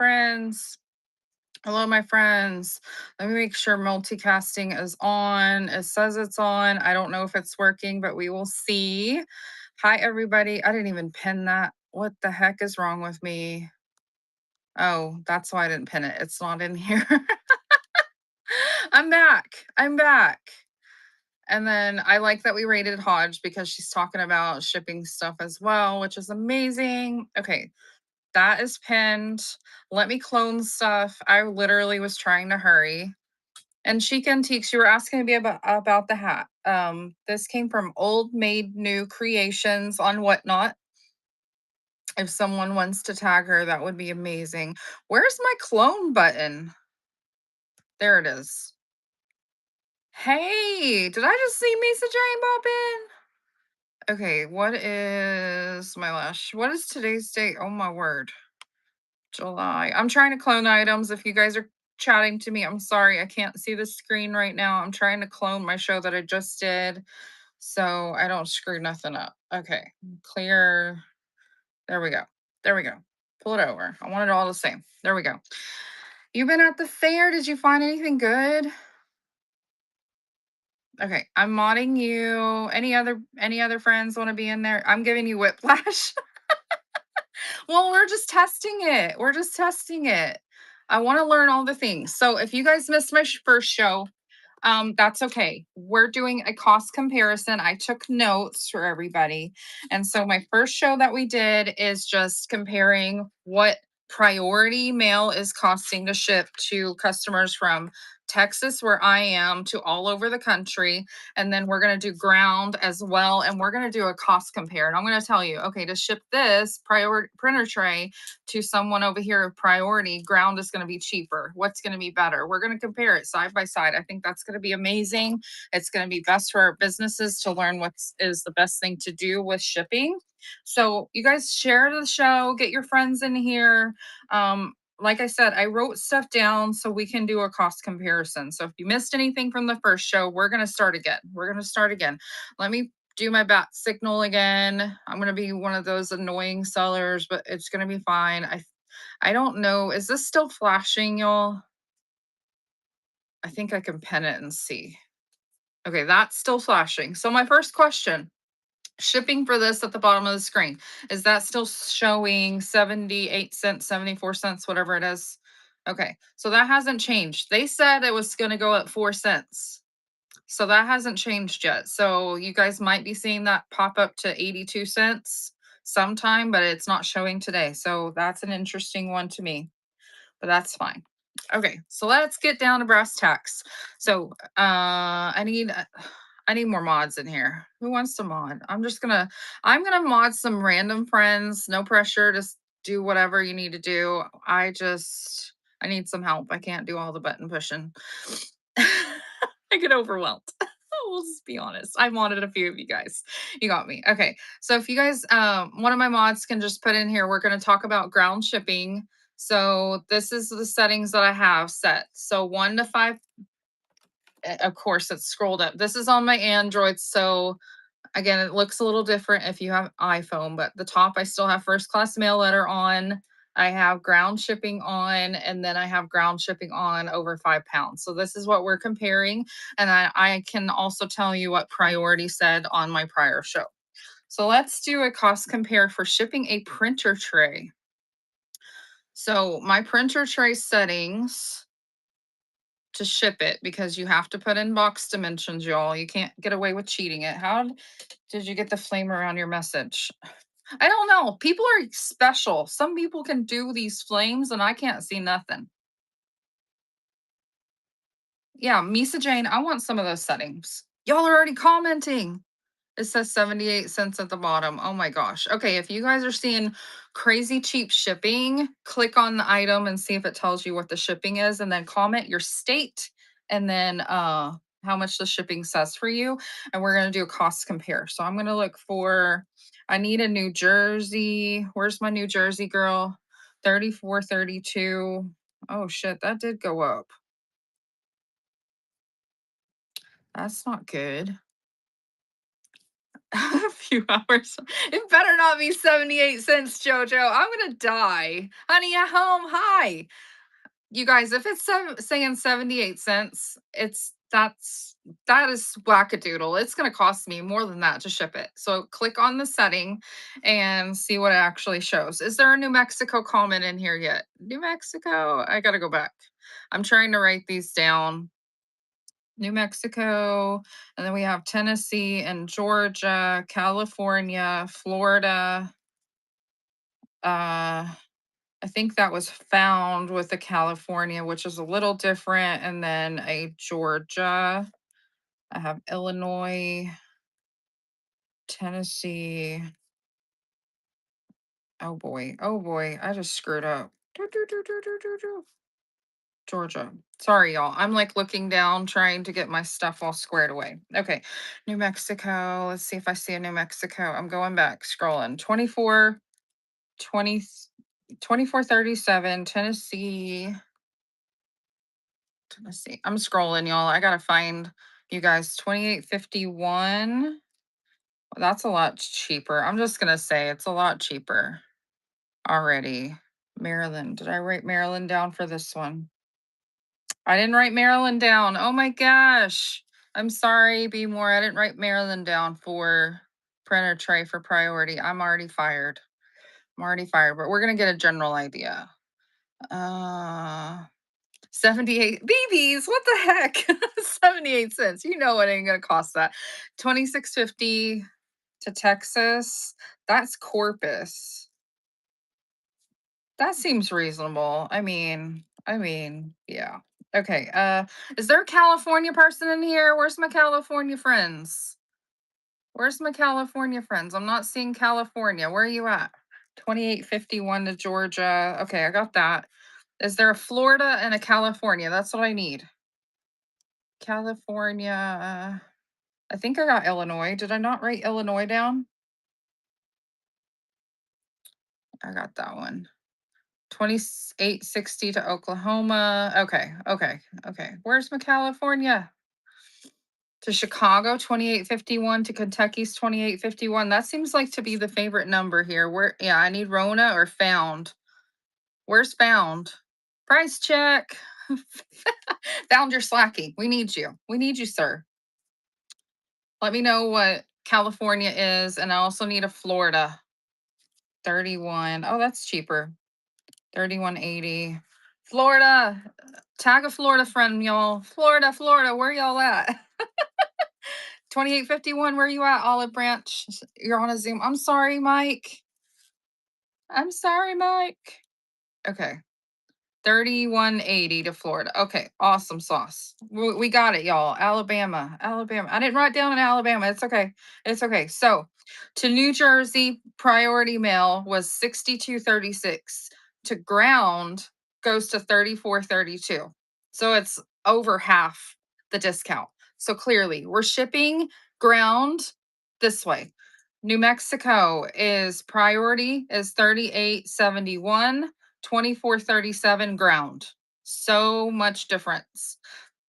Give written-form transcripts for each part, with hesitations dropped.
Friends. Hello, my friends. Let me make sure multicasting is on. It says it's on. I don't know if it's working, but we will see. Hi, everybody. I didn't even pin that. What the heck is wrong with me? Oh, that's why I didn't pin it. It's not in here. I'm back. I'm back. And then I like that we rated Hodge because she's talking about shipping stuff as well, which is amazing. Okay, that is pinned. Let me clone stuff. I literally was trying to hurry. And Chic Antiques, you were asking me about the hat. This came from Old Made New Creations on Whatnot. If someone wants to tag her, that would be amazing. Where's my clone button? There it is. Hey, did I just see Misa Jane pop in? Okay, what is my last? What is today's date? Oh my word. July. I'm trying to clone items. If you guys are chatting to me, I'm sorry. I can't see the screen right now. I'm trying to clone my show that I just did so I don't screw nothing up. Okay. Clear. There we go. There we go. Pull it over. I want it all the same. There we go. You been at the fair? Did you find anything good? Okay. I'm modding you. Any other friends want to be in there? I'm giving you whiplash. Well, we're just testing it. We're just testing it. I want to learn all the things. So if you guys missed my first show, that's okay. We're doing a cost comparison. I took notes for everybody. And so my first show that we did is just comparing what priority mail is costing to ship to customers from Texas, where I am, to all over the country. And then we're going to do ground as well. And we're going to do a cost compare. And I'm going to tell you, okay, to ship this priority printer tray to someone over here of priority, ground is going to be cheaper. What's going to be better? We're going to compare it side by side. I think that's going to be amazing. It's going to be best for our businesses to learn what is the best thing to do with shipping. So you guys share the show, get your friends in here. Like I said, I wrote stuff down so we can do a cost comparison. So if you missed anything from the first show, we're going to start again. We're going to start again. Let me do my bat signal again. I'm going to be one of those annoying sellers, but it's going to be fine. I don't know. Is this still flashing, y'all? I think I can pen it and see. Okay, that's still flashing. So my first question, shipping for this at the bottom of the screen, is that still showing 78 cents, 74 cents, whatever it is? Okay, so that hasn't changed. They said it was going to go at 4 cents. So that hasn't changed yet. So you guys might be seeing that pop up to 82 cents sometime, but it's not showing today. So that's an interesting one to me, but that's fine. Okay, so let's get down to brass tacks. So I need more mods in here. Who wants to mod? I'm gonna mod some random friends. No pressure. Just do whatever you need to do. I need some help. I can't do all the button pushing. I get overwhelmed. We'll just be honest. I modded a few of you guys. You got me. Okay. So if you guys one of my mods can just put in here, we're gonna talk about ground shipping. So this is the settings that I have set. So 1 to 5, of course it's scrolled up. This is on my Android. So again, it looks a little different if you have iPhone, but the top I still have first class mail letter on. I have ground shipping on, and then I have ground shipping on over 5 pounds. So this is what we're comparing. And I can also tell you what priority said on my prior show. So let's do a cost compare for shipping a printer tray. So my printer tray settings to ship it, because you have to put in box dimensions, y'all. You can't get away with cheating it. How did you get the flame around your message? I don't know. People are special. Some people can do these flames and I can't see nothing. Yeah, Misa Jane, I want some of those settings. Y'all are already commenting. It says 78 cents at the bottom. Oh my gosh. Okay, if you guys are seeing crazy cheap shipping, click on the item and see if it tells you what the shipping is, and then comment your state and then how much the shipping says for you. And we're going to do a cost compare. So I'm going to look for, I need a New Jersey. Where's my New Jersey girl? 34.32. Oh shit, that did go up. That's not good. A few hours. It better not be 78 cents, Jojo. I'm gonna die. Honey at home, hi. You guys, if it's saying 78 cents, that is wackadoodle. It's gonna cost me more than that to ship it. So click on the setting and see what it actually shows. Is there a New Mexico comment in here yet? New Mexico, I gotta go back. I'm trying to write these down. New Mexico, and then we have Tennessee and Georgia, California, Florida. I think that was found with the California, which is a little different, and then a Georgia. I have Illinois, Tennessee. Oh boy, I just screwed up. Do, do, do, do, do, do, do. Georgia. Sorry, y'all. I'm like looking down, trying to get my stuff all squared away. Okay. New Mexico. Let's see if I see a New Mexico. I'm going back, scrolling. 24, 20, 2437, Tennessee. Tennessee. I'm scrolling, y'all. I gotta find you guys. 2851. Well, that's a lot cheaper. I'm just gonna say it's a lot cheaper already. Maryland. Did I write Maryland down for this one? I didn't write Maryland down. Oh my gosh. I'm sorry, Be More. I didn't write Maryland down for printer tray for priority. I'm already fired. I'm already fired, but we're gonna get a general idea. 78 BBs. What the heck? 78 cents. You know it ain't gonna cost that. 26.50 to Texas. That's Corpus. That seems reasonable. Yeah. Okay. Is there a California person in here? Where's my California friends? Where's my California friends? I'm not seeing California. Where are you at? 2851 to Georgia. Okay, I got that. Is there a Florida and a California? That's what I need. California. I think I got Illinois. Did I not write Illinois down? I got that one. 2860 to Oklahoma. Okay. Where's my California? To Chicago, 2851 to Kentucky's 2851. That seems like to be the favorite number here. Where yeah, I need Rona or found. Where's found? Price check. Found your slacking. We need you. We need you, sir. Let me know what California is, and I also need a Florida. 31. Oh, that's cheaper. 3180. Florida. Tag a Florida friend, y'all. Florida, where y'all at? 2851, where you at, Olive Branch? You're on a Zoom. I'm sorry, Mike. I'm sorry, Mike. Okay. 3180 to Florida. Okay, awesome sauce. We got it, y'all. Alabama. I didn't write down in Alabama. It's okay. It's okay. So to New Jersey, priority mail was 6236. To ground goes to 3432. So it's over half the discount. So clearly we're shipping ground this way. New Mexico is priority is 3871. 2437 ground. So much difference.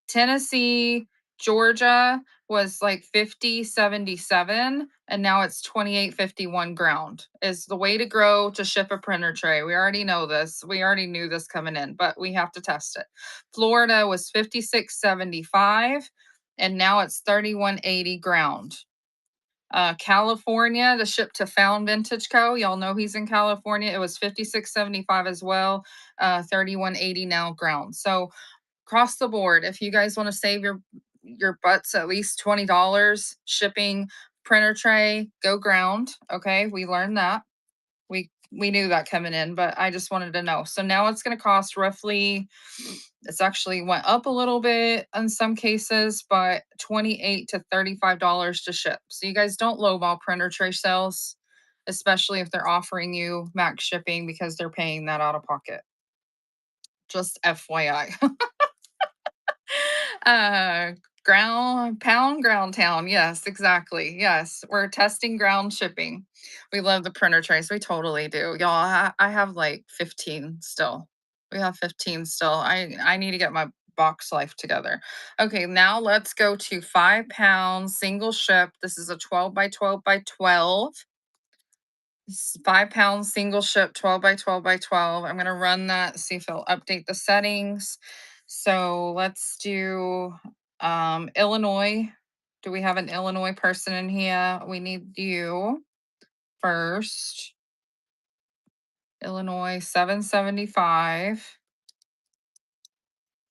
Tennessee, Georgia was like 5077 and now it's 2851 ground. Is the way to grow to ship a printer tray. We already know this. We already knew this coming in, but we have to test it. Florida was 5675 and now it's 3180 ground. California to ship to Found Vintage Co. Y'all know he's in California. It was 5675 as well. 3180 now ground. So across the board, if you guys want to save your butts at least $20 shipping printer tray, go ground. Okay, we learned that. We knew that coming in, but I just wanted to know. So now it's going to cost roughly, it's actually went up a little bit in some cases, but $28 to $35 to ship. So you guys don't lowball printer tray sales, especially if they're offering you max shipping because they're paying that out of pocket. Just FYI. Ground town. Yes, exactly. Yes, we're testing ground shipping. We love the printer trays. We totally do. Y'all, I have like 15 still. We have 15 still. I need to get my box life together. Okay, now let's go to 5 pounds single ship. This is a 12 by 12 by 12. 5 pounds single ship, 12 by 12 by 12. I'm gonna run that, see if it'll update the settings. So let's do Illinois. Do we have an Illinois person in here? We need you first. Illinois 775.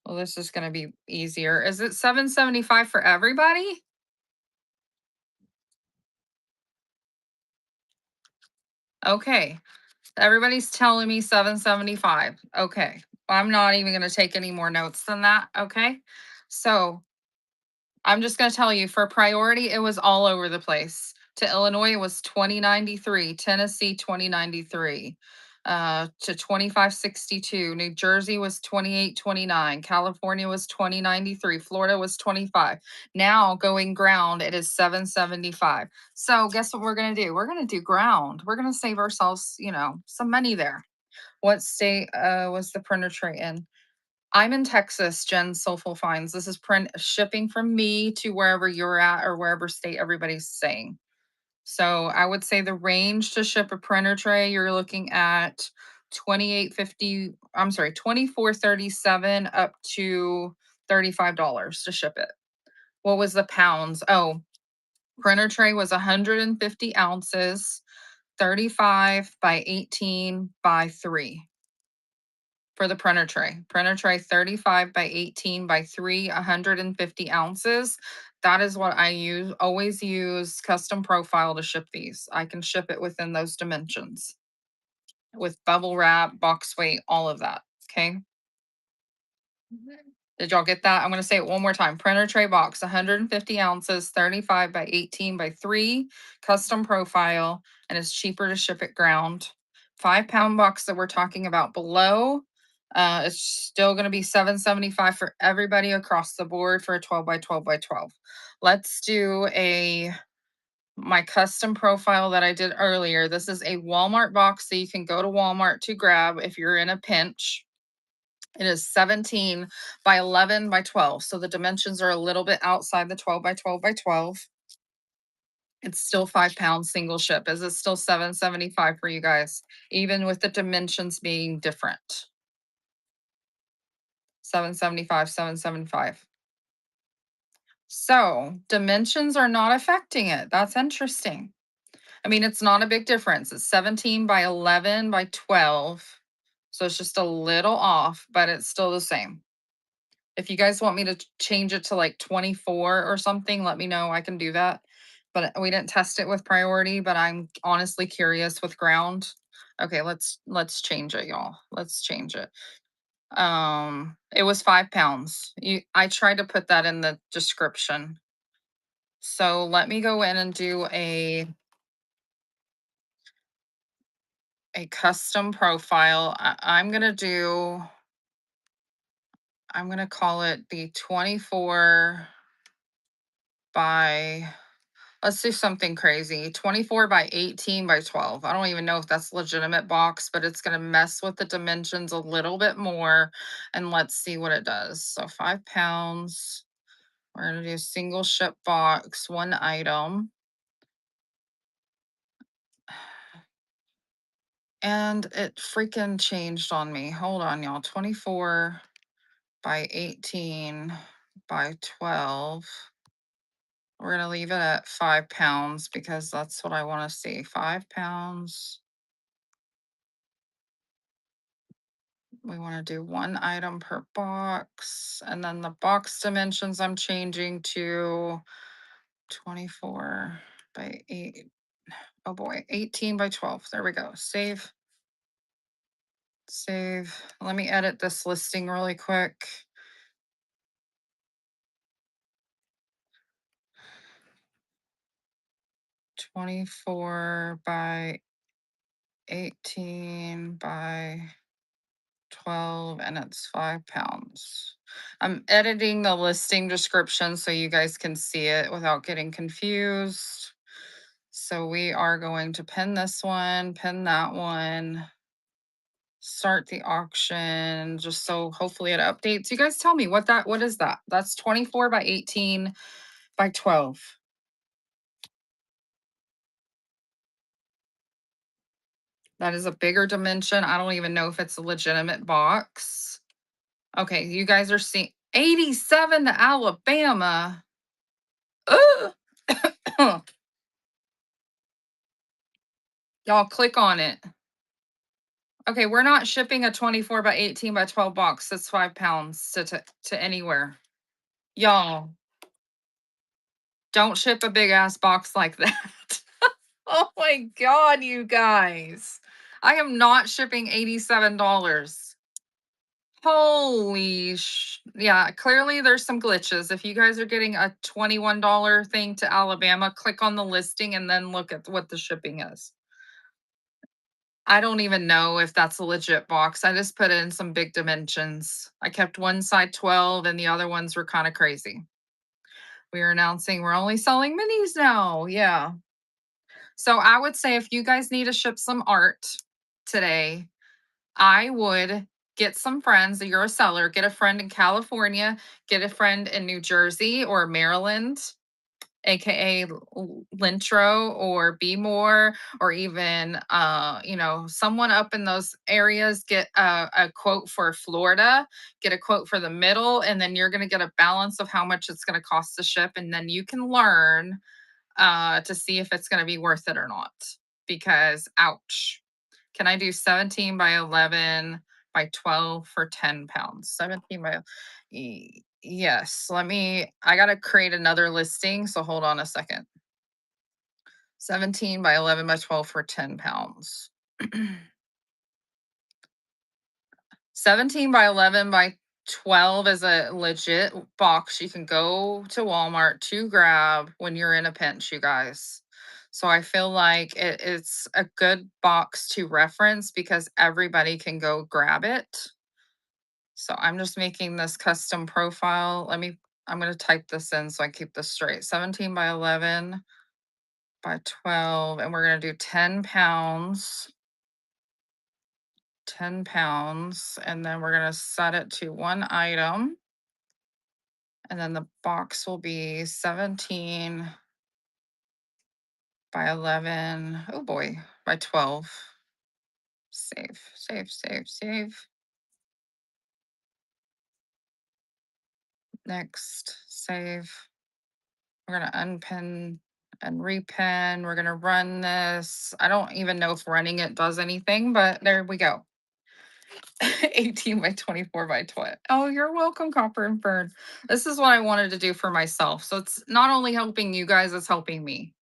Well, this is gonna be easier. Is it 775 for everybody? Okay. Everybody's telling me 775. Okay. I'm not even going to take any more notes than that. Okay. So I'm just going to tell you for priority, it was all over the place. To Illinois, it was 2093, Tennessee, 2093, to 2562. New Jersey was 2829, California was 2093, Florida was 25. Now going ground, it is 775. So guess what we're going to do? We're going to do ground. We're going to save ourselves, some money there. What state was the printer tray in? I'm in Texas, Jen Soulful Finds. This is print shipping from me to wherever you're at or wherever state everybody's saying. So I would say the range to ship a printer tray, you're looking at 28.50, I'm sorry, 24.37 up to $35 to ship it. What was the pounds? Oh, printer tray was 150 ounces, 35 by 18 by 3 for the printer tray. Printer tray 35 by 18 by 3, 150 ounces. That is what I always use custom profile to ship these. I can ship it within those dimensions with bubble wrap, box weight, all of that. Okay. Did y'all get that? I'm going to say it one more time. Printer tray box, 150 ounces, 35 by 18 by 3, custom profile, and it's cheaper to ship it ground. 5 pound box that we're talking about below, it's still going to be 775 for everybody across the board for a 12 by 12 by 12. Let's do my custom profile that I did earlier. This is a Walmart box, so you can go to Walmart to grab if you're in a pinch. It is 17 by 11 by 12. So the dimensions are a little bit outside the 12 by 12 by 12. It's still 5 pounds single ship. Is it still 775 for you guys, even with the dimensions being different? 775, 775. So dimensions are not affecting it. That's interesting. I mean, it's not a big difference. It's 17 by 11 by 12. So it's just a little off, but it's still the same. If you guys want me to change it to like 24 or something, let me know. I can do that. But we didn't test it with priority, but I'm honestly curious with ground. Okay, let's change it, y'all. Let's change it. It was 5 pounds. I tried to put that in the description. So let me go in and do a custom profile. I'm gonna call it the 24 by, let's do something crazy. 24 by 18 by 12. I don't even know if that's legitimate box, but it's going to mess with the dimensions a little bit more. And let's see what it does. So 5 pounds. We're going to do single ship box, one item. And it freaking changed on me. Hold on, y'all. 24 by 18 by 12. We're going to leave it at 5 pounds because that's what I want to see. 5 pounds. We want to do one item per box. And then the box dimensions I'm changing to 24 by 8. Oh boy, 18 by 12. There we go. Save. Save. Let me edit this listing really quick. $24 by 18 by 12, and it's 5 pounds. I'm editing the listing description so you guys can see it without getting confused. So we are going to pin this one, pin that one. Start the auction just so hopefully it updates. You guys tell me what is that? That's 24 by 18 by 12. That is a bigger dimension. I don't even know if it's a legitimate box. Okay, you guys are seeing 87 to Alabama. Ugh. Y'all click on it. Okay, we're not shipping a 24 by 18 by 12 box. That's 5 pounds to anywhere. Y'all, don't ship a big ass box like that. Oh my God, you guys. I am not shipping $87. Yeah, clearly there's some glitches. If you guys are getting a $21 thing to Alabama, click on the listing and then look at what the shipping is. I don't even know if that's a legit box. I just put in some big dimensions. I kept one side 12 and the other ones were kind of crazy. We are announcing we're only selling minis now. Yeah. So I would say if you guys need to ship some art today, I would get some friends. You're a seller, get a friend in California, get a friend in New Jersey or Maryland, aka Lintro or Be More, or even someone up in those areas. Get a quote for Florida, get a quote for the middle, and then you're going to get a balance of how much it's going to cost to ship, and then you can learn to see if it's going to be worth it or not. Because, ouch. Can I do 17 by 11 by 12 for 10 pounds? 17 by, yes. I got to create another listing. So hold on a second. 17 by 11 by 12 for 10 pounds. 17 by 11 by 12 is a legit box you can go to Walmart to grab when you're in a pinch, you guys. So I feel like it's a good box to reference because everybody can go grab it. So I'm just making this custom profile. I'm going to type this in so I keep this straight. 17 by 11 by 12, and we're going to do 10 pounds. 10 pounds, and then we're going to set it to one item. And then the box will be 17 by 11. Oh boy, by 12. Save, save, save, save. Next, save. We're going to unpin and repin. We're going to run this. I don't even know if running it does anything, but there we go. 18 by 24 by 12. Oh, you're welcome, Copper and Fern. This is what I wanted to do for myself. So it's not only helping you guys, it's helping me.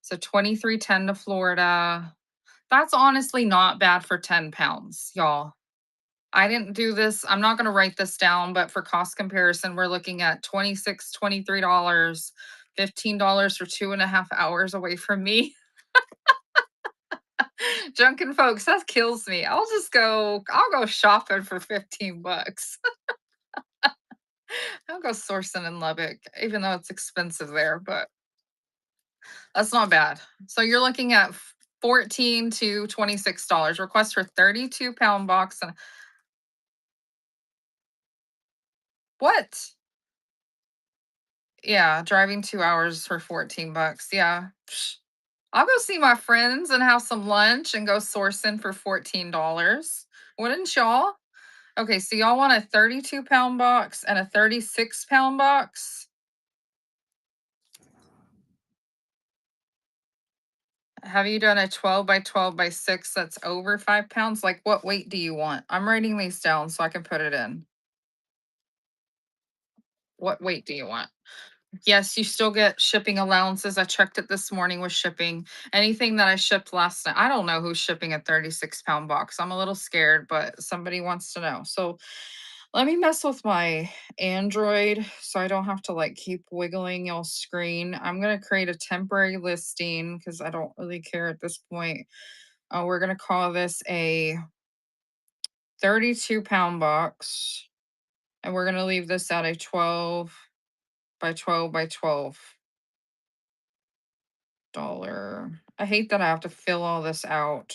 So 2310 to Florida. That's honestly not bad for 10 pounds, y'all. I didn't do this. I'm not going to write this down, but for cost comparison, we're looking at $26, $23, $15 for 2.5 hours away from me. Drunken folks, that kills me. I'll go shopping for 15 bucks. I'll go sourcing in Lubbock, even though it's expensive there, but that's not bad. So you're looking at $14 to $26. Request for 32-pound box. And what? Yeah, driving 2 hours for 14 bucks. Yeah. I'll go see my friends and have some lunch and go sourcing for $14. Wouldn't y'all? Okay, so y'all want a 32-pound box and a 36-pound box? Have you done a 12 by 12 by 6 that's over 5 pounds? Like, what weight do you want? I'm writing these down so I can put it in. What weight do you want? Yes, you still get shipping allowances. I checked it this morning with shipping. Anything that I shipped last night, I don't know who's shipping a 36-pound box. I'm a little scared, but somebody wants to know. So let me mess with my Android so I don't have to like keep wiggling y'all's screen. I'm going to create a temporary listing because I don't really care at this point. We're going to call this a 32-pound box. And we're going to leave this at a 12 by 12 by 12 dollar. I hate that I have to fill all this out.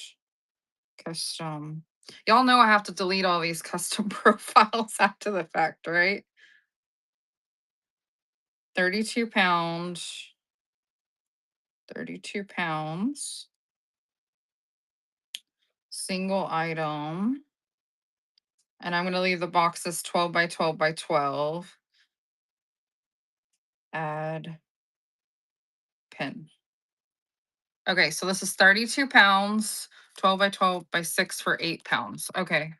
Custom Y'all know I have to delete all these custom profiles after the fact, right? 32 pounds, 32 pounds, single item. And I'm going to leave the boxes 12 by 12 by 12. Add pin. Okay, so this is 32 pounds, 12 by 12 by 6 for 8 pounds. Okay,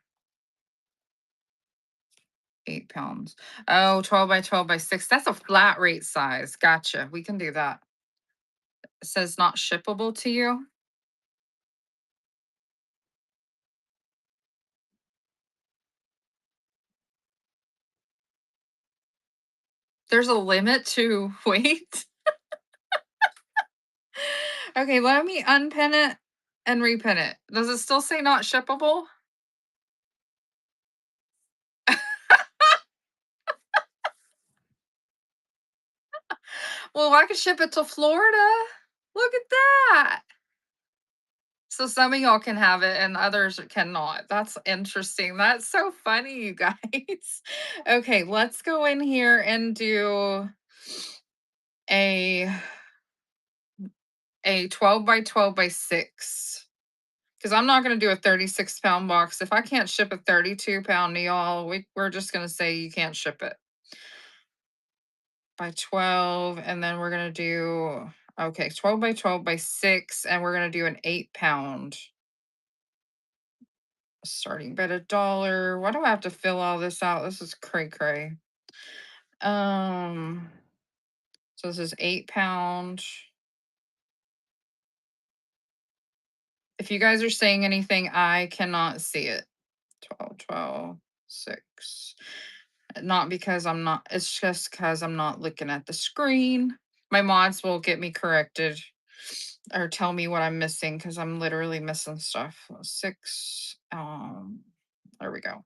8 pounds. Oh, 12 by 12 by 6. That's a flat rate size. Gotcha. We can do that. It says not shippable to you. There's a limit to weight. Okay, let me unpin it and repin it. Does it still say not shippable? Well, I could ship it to Florida. Look at that. So some of y'all can have it and others cannot. That's interesting. That's so funny, you guys. Okay, let's go in here and do a 12 by 12 by 6. Because I'm not going to do a 36-pound box. If I can't ship a 32-pound to y'all, we're just going to say you can't ship it. By 12, and then we're going to do, okay, 12 by 12 by 6, and we're going to do an 8-pound. Starting bid $1. Why do I have to fill all this out? This is cray cray. So this is 8 pound. If you guys are saying anything, I cannot see it. 12, 12, 6. Not because I'm not, it's just because I'm not looking at the screen. My mods will get me corrected or tell me what I'm missing because I'm literally missing stuff. 6. There we go.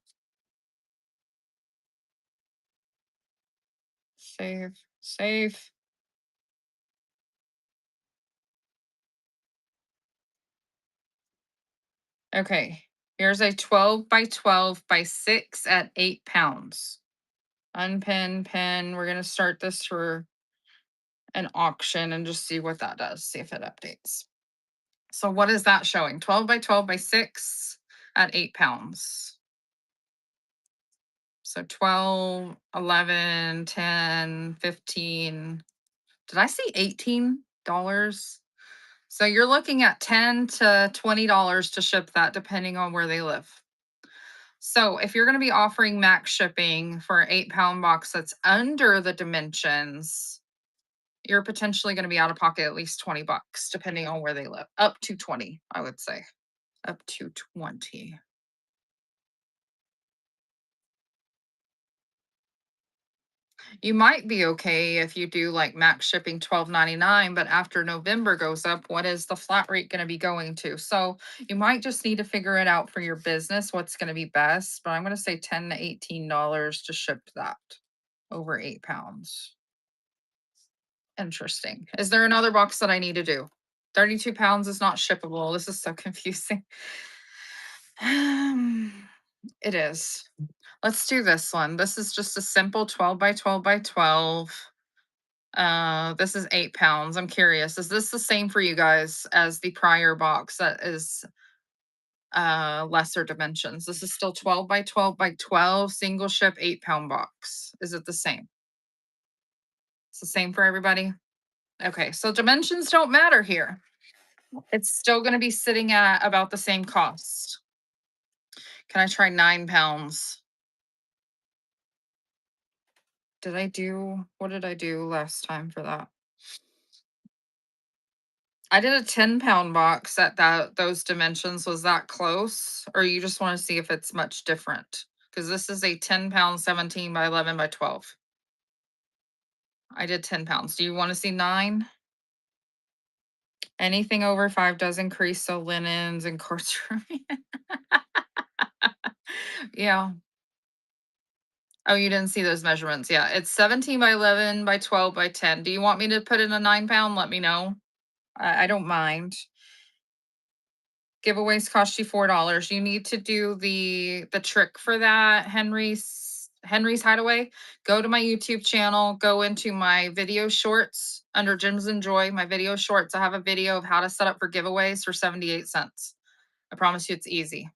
Save, save. Okay, here's a 12 by 12 by 6 at 8 pounds. Unpin, pin. We're going to start this for an auction and just see what that does, see if it updates. So, what is that showing? 12 by 12 by 6 at 8 pounds. So 12, 11, 10, 15. Did I see $18? So you're looking at $10 to $20 to ship that depending on where they live. So if you're going to be offering max shipping for an 8-pound box that's under the dimensions, you're potentially going to be out of pocket at least $20 depending on where they live. Up to 20, I would say. Up to 20. You might be okay if you do like max shipping $12.99, but after November goes up, what is the flat rate going to be going to? So you might just need to figure it out for your business, what's going to be best. But I'm going to say $10 to $18 to ship that over 8 pounds. Interesting. Is there another box that I need to do? 32 pounds is not shippable. This is so confusing. It is. Let's do this one. This is just a simple 12 by 12 by 12. This is 8 pounds. I'm curious. Is this the same for you guys as the prior box that is lesser dimensions? This is still 12 by 12 by 12 single ship 8-pound box. Is it the same? It's the same for everybody? Okay, so dimensions don't matter here. It's still going to be sitting at about the same cost. Can I try 9 pounds? What did I do last time for that? I did a 10-pound box at those dimensions. Was that close? Or you just want to see if it's much different? Because this is a 10-pound 17 by 11 by 12. I did 10 pounds. Do you want to see 9? Anything over 5 does increase, so linens and corduroy. Yeah. Oh, you didn't see those measurements. Yeah, it's 17 by 11 by 12 by 10. Do you want me to put in a 9-pound? Let me know. I don't mind. Giveaways cost you $4. You need to do the trick for that, Henry's Hideaway. Go to my YouTube channel, go into my video shorts under Gems and Joy, my video shorts. I have a video of how to set up for giveaways for 78 cents. I promise you it's easy.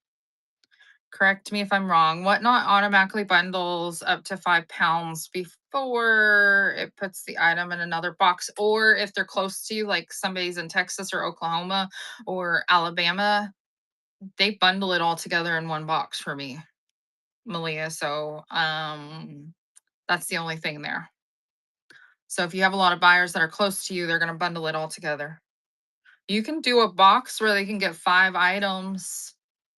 Correct me if I'm wrong. Whatnot automatically bundles up to 5 pounds before it puts the item in another box. Or if they're close to you, like somebody's in Texas or Oklahoma or Alabama, they bundle it all together in one box for me, Malia. So that's the only thing there. So if you have a lot of buyers that are close to you, they're gonna bundle it all together. You can do a box where they can get 5 items,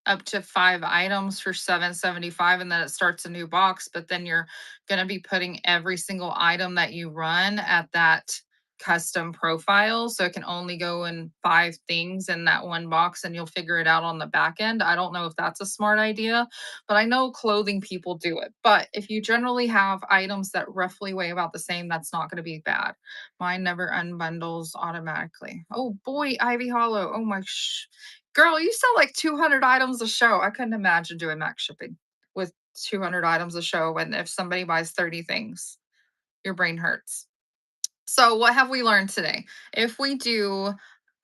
up to 5 items for 7.75, and then it starts a new box, but then you're gonna be putting every single item that you run at that custom profile, so it can only go in 5 things in that one box, and you'll figure it out on the back end. I don't know if that's a smart idea, but I know clothing people do it. But if you generally have items that roughly weigh about the same, that's not gonna be bad. Mine never unbundles automatically. Oh boy, Ivy Hollow. Oh my girl, you sell like 200 items a show. I couldn't imagine doing max shipping with 200 items a show. And if somebody buys 30 things, your brain hurts. So what have we learned today? If we do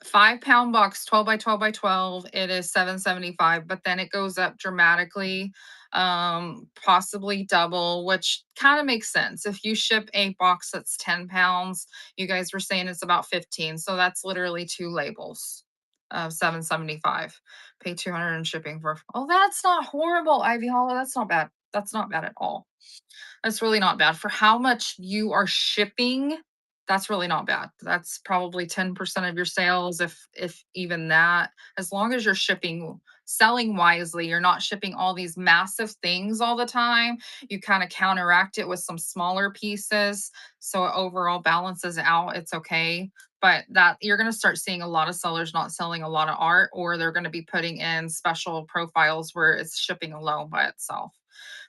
5 pound box, 12 by 12 by 12, it is 7.75, but then it goes up dramatically, possibly double, which kind of makes sense. If you ship a box that's 10 pounds, you guys were saying it's about 15. So that's literally 2 labels of 7.75. Pay 200 in shipping for, oh, that's not horrible, Ivy Hollow. That's not bad. That's not bad at all. That's really not bad. For how much you are shipping, that's really not bad. That's probably 10% of your sales, if even that. As long as you're selling wisely, you're not shipping all these massive things all the time. You kind of counteract it with some smaller pieces, so it overall balances out. It's okay. But that you're going to start seeing a lot of sellers not selling a lot of art, or they're going to be putting in special profiles where it's shipping alone by itself.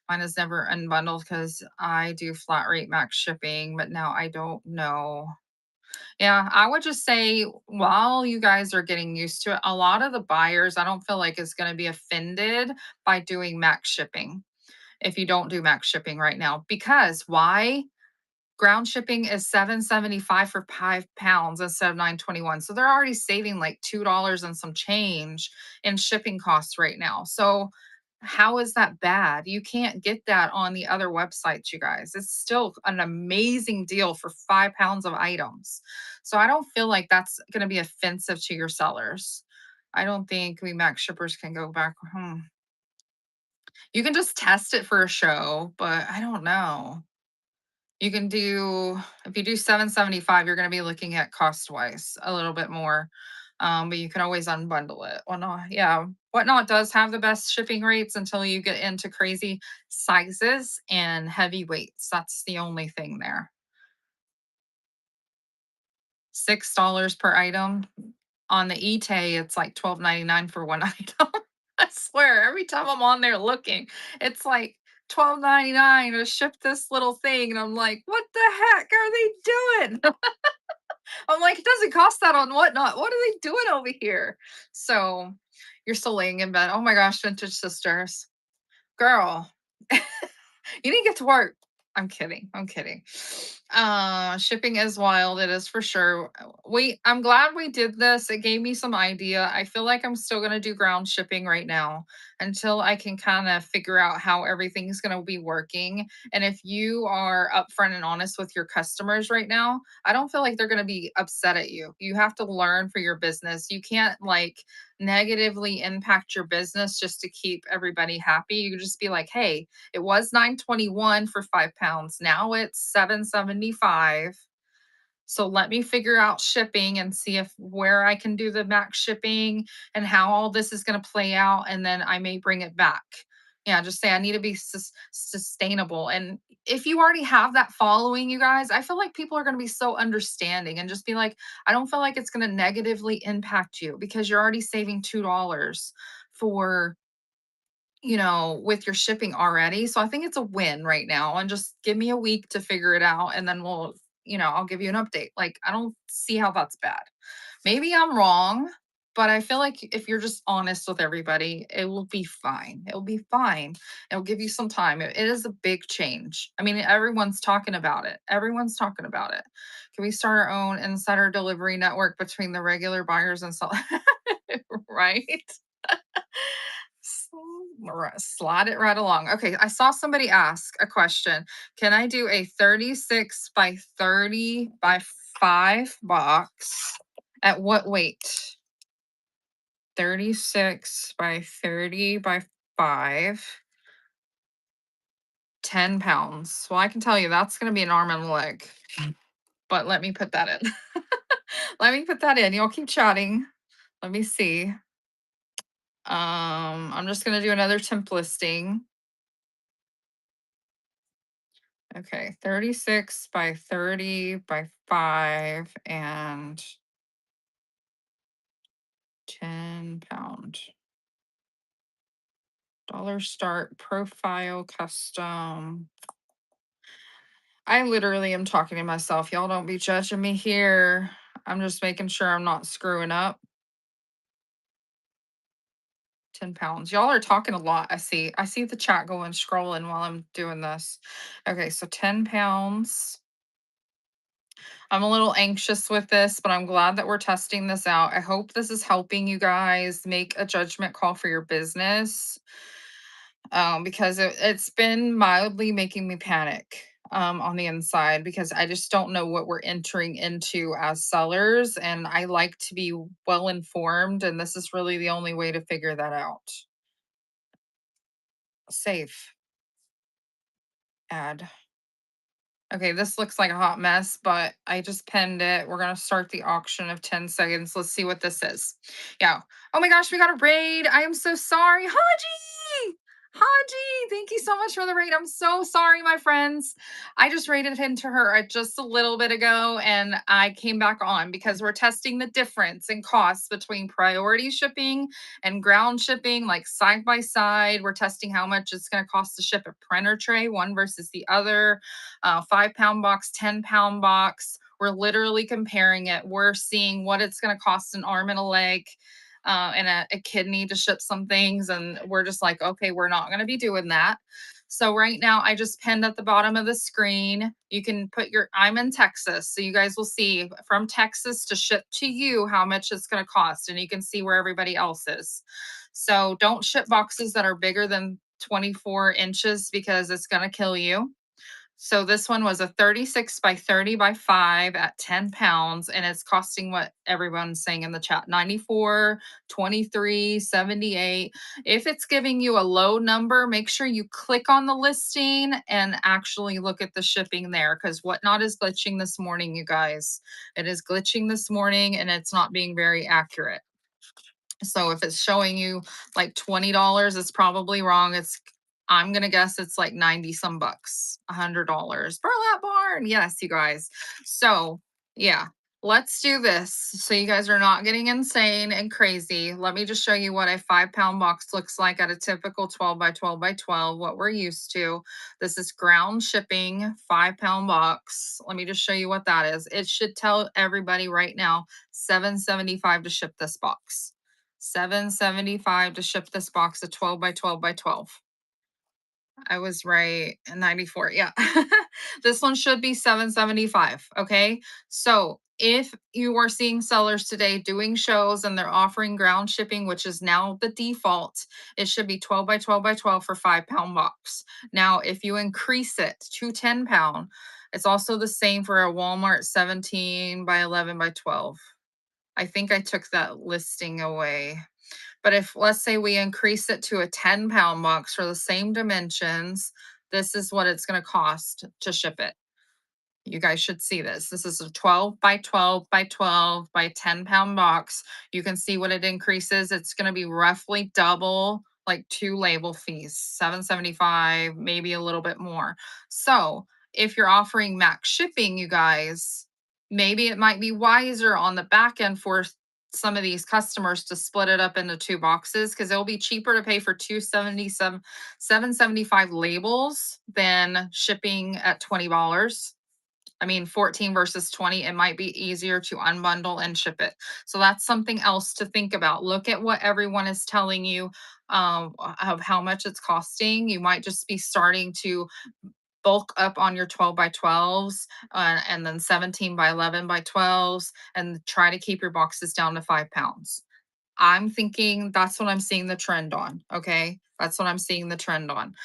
Mine is never unbundled because I do flat rate max shipping, but now I don't know. Yeah, I would just say while you guys are getting used to it, a lot of the buyers, I don't feel like is going to be offended by doing max shipping if you don't do max shipping right now. Because why? Ground shipping is 7.75 for 5 pounds instead of 9.21. So they're already saving like $2 and some change in shipping costs right now. So how is that bad? You can't get that on the other websites, you guys. It's still an amazing deal for 5 pounds of items. So I don't feel like that's going to be offensive to your sellers. I don't think we max shippers can go back. You can just test it for a show, but I don't know. You can do if you do 7.75, you're gonna be looking at cost-wise a little bit more, but you can always unbundle it. Whatnot, yeah, Whatnot does have the best shipping rates until you get into crazy sizes and heavy weights. That's the only thing there. $6 per item. On the eTay, it's like 12.99 for one item. I swear, every time I'm on there looking, it's like 12.99 to ship this little thing, and I'm like, "What the heck are they doing?" I'm like, "It doesn't cost that on Whatnot. What are they doing over here?" So, you're still laying in bed. Oh my gosh, Vintage Sisters. Girl, you need to get to work. I'm kidding. I'm kidding. Shipping is wild. It is for sure. I'm glad we did this. It gave me some idea. I feel like I'm still going to do ground shipping right now until I can kind of figure out how everything's going to be working. And if you are upfront and honest with your customers right now, I don't feel like they're going to be upset at you. You have to learn for your business. You can't like negatively impact your business just to keep everybody happy. You just be like, "Hey, it was 9.21 for 5 pounds. Now it's 7.75. So let me figure out shipping and see if where I can do the max shipping and how all this is going to play out. And then I may bring it back." Yeah, just say I need to be sustainable. And if you already have that following, you guys, I feel like people are going to be so understanding and just be like, I don't feel like it's going to negatively impact you because you're already saving $2 for with your shipping already. So I think it's a win right now. And just give me a week to figure it out. And then I'll give you an update. Like, I don't see how that's bad. Maybe I'm wrong. But I feel like if you're just honest with everybody, it will be fine. It'll be fine. It'll give you some time. It is a big change. I mean, everyone's talking about it. Everyone's talking about it. Can we start our own insider delivery network between the regular buyers and sellers? Right? Slide it right along. Okay, I saw somebody ask a question. Can I do a 36 by 30 by 5 box at what weight? 36 by 30 by 5, 10 pounds. Well, I can tell you that's going to be an arm and a leg, but let me put that in. Let me put that in. You'll keep chatting. Let me see. I'm just going to do another temp listing. Okay, 36 by 30 by 5 and 10 pound. Dollar start profile custom. I literally am talking to myself. Y'all don't be judging me here. I'm just making sure I'm not screwing up. 10 pounds. Y'all are talking a lot. I see the chat going scrolling while I'm doing this. Okay, so 10 pounds. I'm a little anxious with this, but I'm glad that we're testing this out. I hope this is helping you guys make a judgment call for your business. Because it's been mildly making me panic on the inside because I just don't know what we're entering into as sellers. And I like to be well informed, and this is really the only way to figure that out. Save, add. Okay, this looks like a hot mess, but I just pinned it. We're gonna start the auction of 10 seconds. Let's see what this is. Yeah. Oh my gosh, we got a raid. I am so sorry. Haji! Haji, thank you so much for the raid. I'm so sorry, my friends. I just raided into her just a little bit ago and I came back on because we're testing the difference in costs between priority shipping and ground shipping, like side by side. We're testing how much it's going to cost to ship a printer tray, one versus the other. 5 pound box, 10 pound box. We're literally comparing it. We're seeing what it's going to cost an arm and a leg and a kidney to ship some things. And we're just like, okay, we're not going to be doing that. So right now, I just pinned at the bottom of the screen. You can put I'm in Texas. So you guys will see from Texas to ship to you how much it's going to cost. And you can see where everybody else is. So don't ship boxes that are bigger than 24 inches because it's going to kill you. So this one was a 36 by 30 by 5 at 10 pounds, and it's costing what everyone's saying in the chat, 94, 23, 78. If it's giving you a low number, make sure you click on the listing and actually look at the shipping there because Whatnot is glitching this morning, you guys. It is glitching this morning and it's not being very accurate. So if it's showing you like $20, it's probably wrong. I'm gonna guess it's like 90 some bucks, $100. Burlap barn. Yes, you guys. So yeah, let's do this. So you guys are not getting insane and crazy. Let me just show you what a 5 pound box looks like at a typical 12 by 12 by 12, what we're used to. This is ground shipping 5 pound box. Let me just show you what that is. It should tell everybody right now, $7.75 to ship this box. $7.75 to ship this box of 12 by 12 by 12. I was right. 94. Yeah. This one should be 775. Okay. So if you are seeing sellers today doing shows and they're offering ground shipping, which is now the default, it should be 12 by 12 by 12 for 5 pound box. Now, if you increase it to 10 pound, it's also the same for a Walmart 17 by 11 by 12. I think I took that listing away. But if, let's say, we increase it to a 10 pound box for the same dimensions, this is what it's going to cost to ship it. You guys should see this. This is a 12 by 12 by 12 by 10 pound box. You can see what it increases. It's going to be roughly double, like 2 label fees, $7.75, maybe a little bit more. So if you're offering max shipping, you guys, maybe it might be wiser on the back end for some of these customers to split it up into 2 boxes because it'll be cheaper to pay for 277 775 labels than shipping at $20. I mean, 14 versus 20, it might be easier to unbundle and ship it. So that's something else to think about. Look at what everyone is telling you of how much it's costing. You might just be starting to bulk up on your 12 by 12s and then 17 by 11 by 12s and try to keep your boxes down to 5 pounds. I'm thinking that's what I'm seeing the trend on. Okay. That's what I'm seeing the trend on.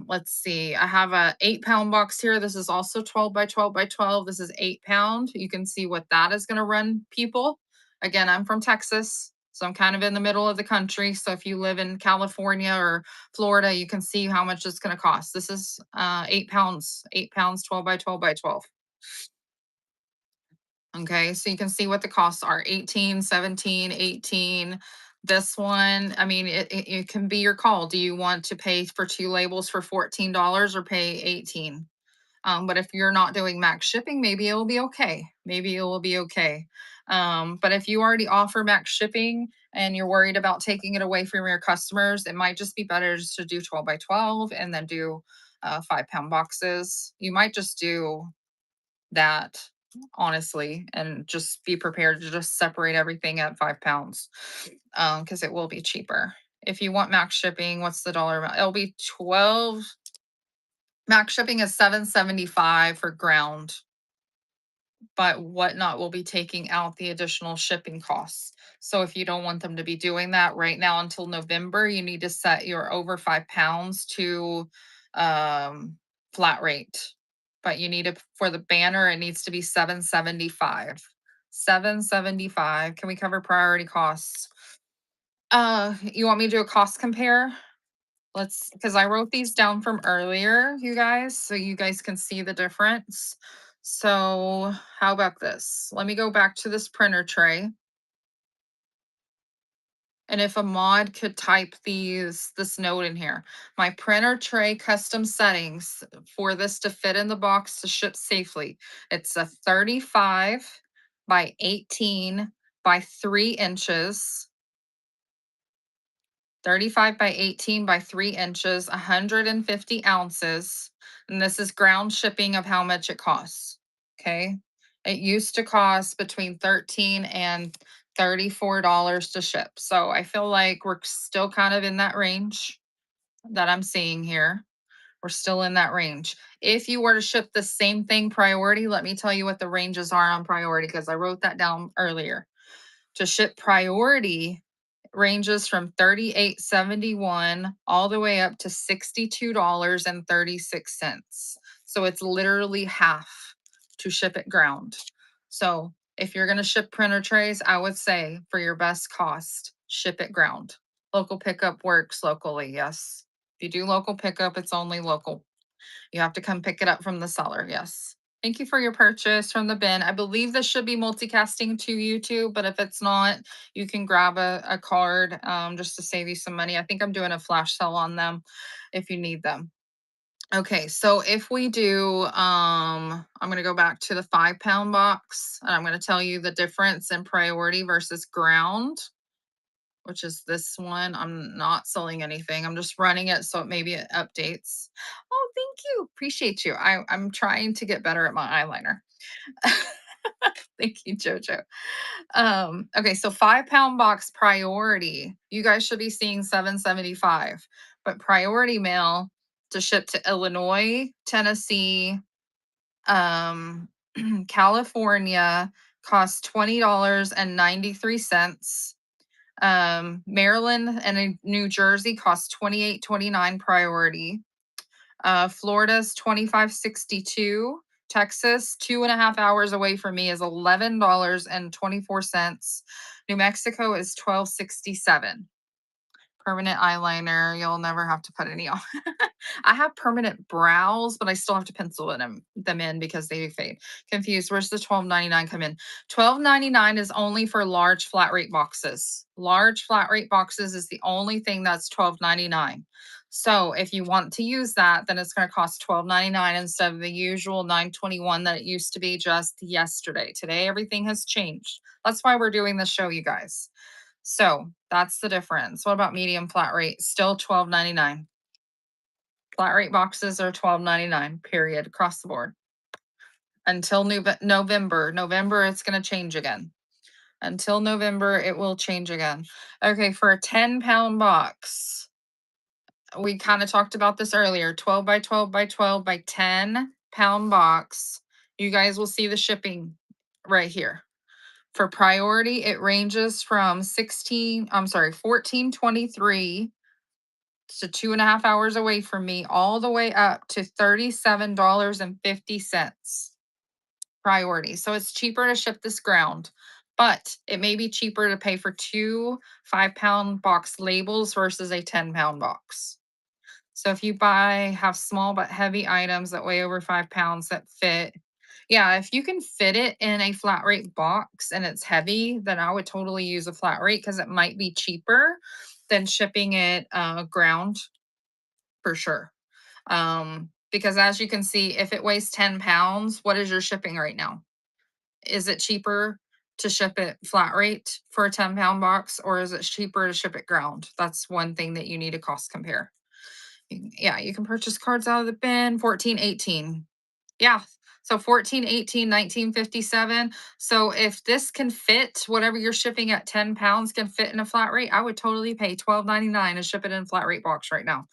Let's see. I have a 8 pound box here. This is also 12 by 12 by 12. This is 8 pound. You can see what that is going to run people. Again, I'm from Texas. So I'm kind of in the middle of the country. So if you live in California or Florida, you can see how much it's going to cost. This is 8 pounds, 8 pounds, 12 by 12 by 12. Okay, so you can see what the costs are 18, 17, 18. This one, I mean, it can be your call. Do you want to pay for two labels for $14 or pay 18? But if you're not doing max shipping, maybe it'll be okay. Maybe it will be okay. But if you already offer max shipping and you're worried about taking it away from your customers, it might just be better just to do 12 by 12 and then do 5 pound boxes. You might just do that honestly and just be prepared to just separate everything at 5 pounds because it will be cheaper. If you want max shipping, what's the dollar amount? It'll be 12. Max shipping is 775 for ground, but Whatnot will be taking out the additional shipping costs. So if you don't want them to be doing that right now until November, you need to set your over 5 pounds to um, flat rate. But you need to, for the banner, it needs to be 775. 775. Can we cover priority costs? You want me to do a cost compare? Let's, because I wrote these down from earlier, you guys, so you guys can see the difference. So how about this? Let me go back to this printer tray. And if a mod could type this note in here, my printer tray custom settings for this to fit in the box to ship safely. It's a 35 by 18 by 3 inches. 35 by 18 by 3 inches, 150 ounces. And this is ground shipping of how much it costs. Okay. It used to cost between 13 and $34 to ship. So I feel like we're still kind of in that range that I'm seeing here. We're still in that range. If you were to ship the same thing priority, let me tell you what the ranges are on priority because I wrote that down earlier. To ship priority, ranges from 38.71 all the way up to $62.36. So it's literally half to ship it ground. So if you're going to ship printer trays, I would say for your best cost, ship it ground. Local pickup works locally, yes. If you do local pickup, it's only local. You have to come pick it up from the seller, yes. Thank you for your purchase from the bin. I believe this should be multicasting to YouTube, but if it's not, you can grab a card just to save you some money. I think I'm doing a flash sale on them if you need them. Okay, so if we do, I'm going to go back to the 5 pound box and I'm going to tell you the difference in priority versus ground, which is this one. I'm not selling anything. I'm just running it so maybe it updates. Oh, thank you. Appreciate you. I'm trying to get better at my eyeliner. Thank you, Jojo. Okay, so 5 pound box priority. You guys should be seeing 775, but priority mail to ship to Illinois, Tennessee, um, California costs $20.93. Maryland and New Jersey costs 28.29 priority. Florida's 25.62. Texas, 2.5 hours away from me, is $11.24. New Mexico is 12.67. Permanent eyeliner, you'll never have to put any on. I have permanent brows, but I still have to pencil them in because they fade. Confused. Where's the 12.99 come in? 12.99 is only for large flat rate boxes. Large flat rate boxes is the only thing that's 12.99. So if you want to use that, then it's going to cost 12.99 instead of the usual 9.21 that it used to be just yesterday. Today, everything has changed. That's why we're doing this show, you guys. So that's the difference. What about medium flat rate? Still 12.99. Flat rate boxes are 12.99, period, across the board. until November. November, it's going to change again. Until November, it will change again. Okay, for a 10-pound box, we kind of talked about this earlier, 12 by 12 by 12 by 10-pound box. You guys will see the shipping right here. For priority, it ranges from 1423 to 2.5 hours away from me, all the way up to $37.50 priority. So it's cheaper to ship this ground, but it may be cheaper to pay for two 5-pound box labels versus a 10-pound box. So if you have small but heavy items that weigh over 5 pounds that fit, yeah, if you can fit it in a flat rate box and it's heavy, then I would totally use a flat rate because it might be cheaper than shipping it ground for sure. Because as you can see, if it weighs 10 pounds, what is your shipping right now? Is it cheaper to ship it flat rate for a 10-pound box, or is it cheaper to ship it ground? That's one thing that you need to cost compare. Yeah, you can purchase cards out of the bin, 1418. Yeah. So 1418, 1957. So if this can fit, whatever you're shipping at 10 pounds can fit in a flat rate, I would totally pay $12.99 to ship it in a flat rate box right now.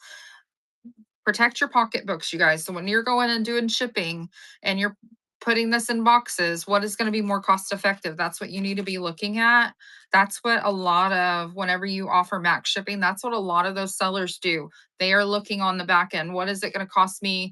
Protect your pocketbooks, you guys. So when you're going and doing shipping and you're putting this in boxes, what is going to be more cost effective? That's what you need to be looking at. That's what a lot of, whenever you offer max shipping, that's what a lot of those sellers do. They are looking on the back end. What is it going to cost me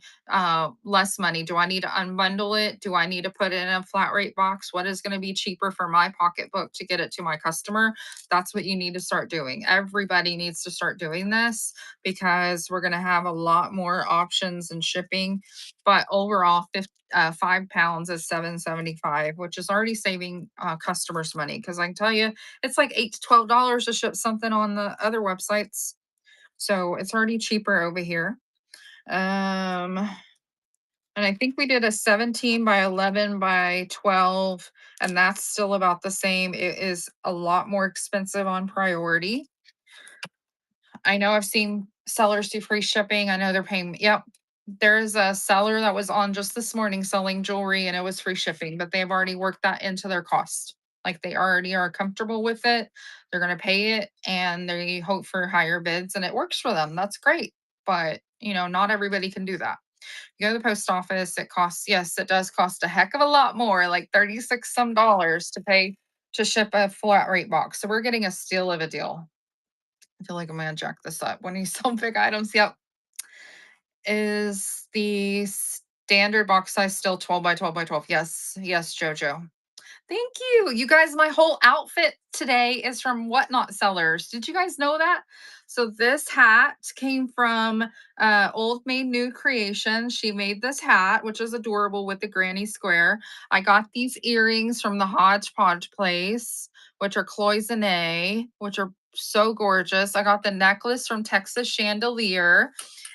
less money? Do I need to unbundle it? Do I need to put it in a flat rate box? What is going to be cheaper for my pocketbook to get it to my customer? That's what you need to start doing. Everybody needs to start doing this because we're going to have a lot more options in shipping. But overall, 5 pounds is $7.75, which is already saving customers money. Because I can tell you, it's like $8 to $12 to ship something on the other websites. So it's already cheaper over here. And I think we did a 17 by 11 by 12, and that's still about the same. It is a lot more expensive on priority. I know I've seen sellers do free shipping. I know they're paying. Yep. There's a seller that was on just this morning selling jewelry and it was free shipping, but they've already worked that into their cost. Like they already are comfortable with it. They're going to pay it and they hope for higher bids and it works for them. That's great. But, not everybody can do that. You go to the post office, it costs, yes, it does cost a heck of a lot more, like 36 some dollars to pay to ship a flat rate box. So we're getting a steal of a deal. I feel like I'm gonna jack this up. When you sell big items, yep. Is the standard box size still 12 by 12 by 12? Yes, yes, Jojo. Thank you. You guys, my whole outfit today is from Whatnot Sellers. Did you guys know that? So this hat came from Old Maid New Creation. She made this hat, which is adorable with the granny square. I got these earrings from the Hodgepodge place, which are cloisonne, which are so gorgeous. I got the necklace from Texas Chandelier.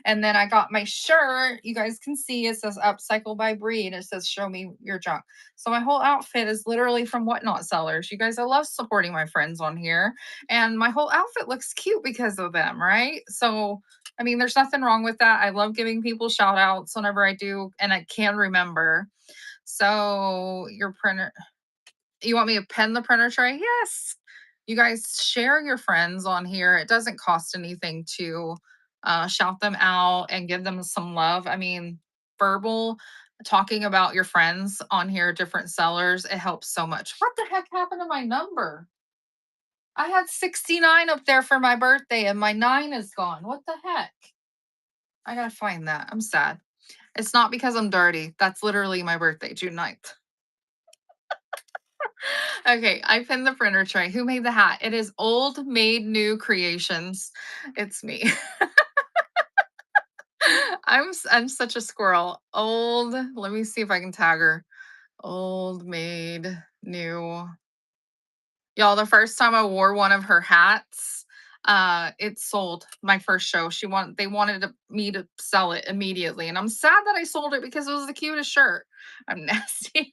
And then I got my shirt. You guys can see it says Upcycle by Bree, and it says Show Me Your Junk. So my whole outfit is literally from Whatnot Sellers. You guys, I love supporting my friends on here. And my whole outfit looks cute because of them, right? So, I mean, there's nothing wrong with that. I love giving people shout outs whenever I do, and I can remember. So your printer, you want me to pen the printer tray? Yes. You guys share your friends on here. It doesn't cost anything to shout them out and give them some love. I mean, verbal talking about your friends on here, different sellers, it helps so much. What the heck happened to my number? I had 69 up there for my birthday and my 9 is gone. What the heck? I gotta find that. I'm sad. It's not because I'm dirty. That's literally my birthday, June 9th. Okay, I pinned the printer tray. Who made the hat? It is Old Maid New Creations. It's me. I'm such a squirrel. Let me see if I can tag her. Old Maid New. Y'all, the first time I wore one of her hats, it sold my first show. They wanted me to sell it immediately. And I'm sad that I sold it because it was the cutest shirt. I'm nasty.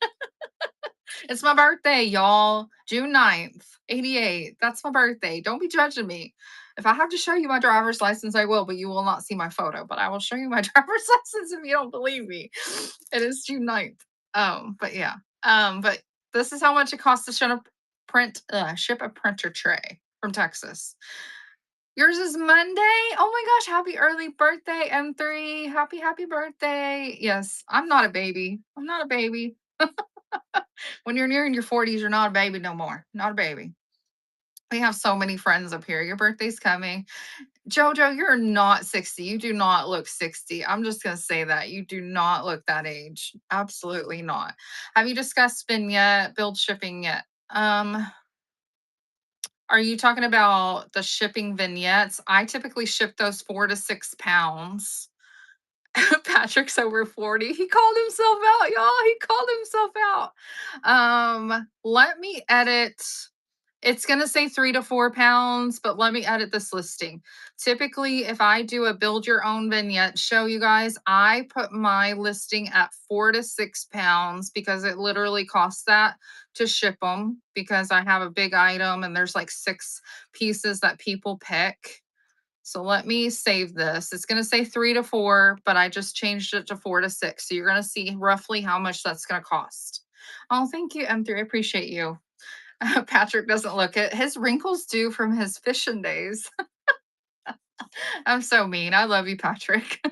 It's my birthday, y'all. June 9th, 88. That's my birthday. Don't be judging me. If I have to show you my driver's license, I will, but you will not see my photo. But I will show you my driver's license if you don't believe me. It is June 9th. But yeah. But this is how much it costs to ship a printer tray from Texas. Yours is Monday? Oh my gosh, happy early birthday, M3. Happy birthday. Yes, I'm not a baby. I'm not a baby. When you're nearing your 40s, you're not a baby no more. Not a baby. We have so many friends up here. Your birthday's coming. Jojo, you're not 60. You do not look 60. I'm just going to say that. You do not look that age. Absolutely not. Have you discussed vignette, build shipping yet? Are you talking about the shipping vignettes? I typically ship those 4 to 6 pounds. Patrick's over 40. He called himself out, y'all. He called himself out. Let me edit. It's going to say 3 to 4 pounds, but let me edit this listing. Typically, if I do a build your own vignette show, you guys, I put my listing at 4 to 6 pounds because it literally costs that to ship them because I have a big item and there's like 6 pieces that people pick. So let me save this. It's going to say 3 to 4, but I just changed it to 4 to 6. So you're going to see roughly how much that's going to cost. Oh, thank you, M3. I appreciate you. Patrick doesn't look it. His wrinkles do from his fishing days. I'm so mean. I love you, Patrick.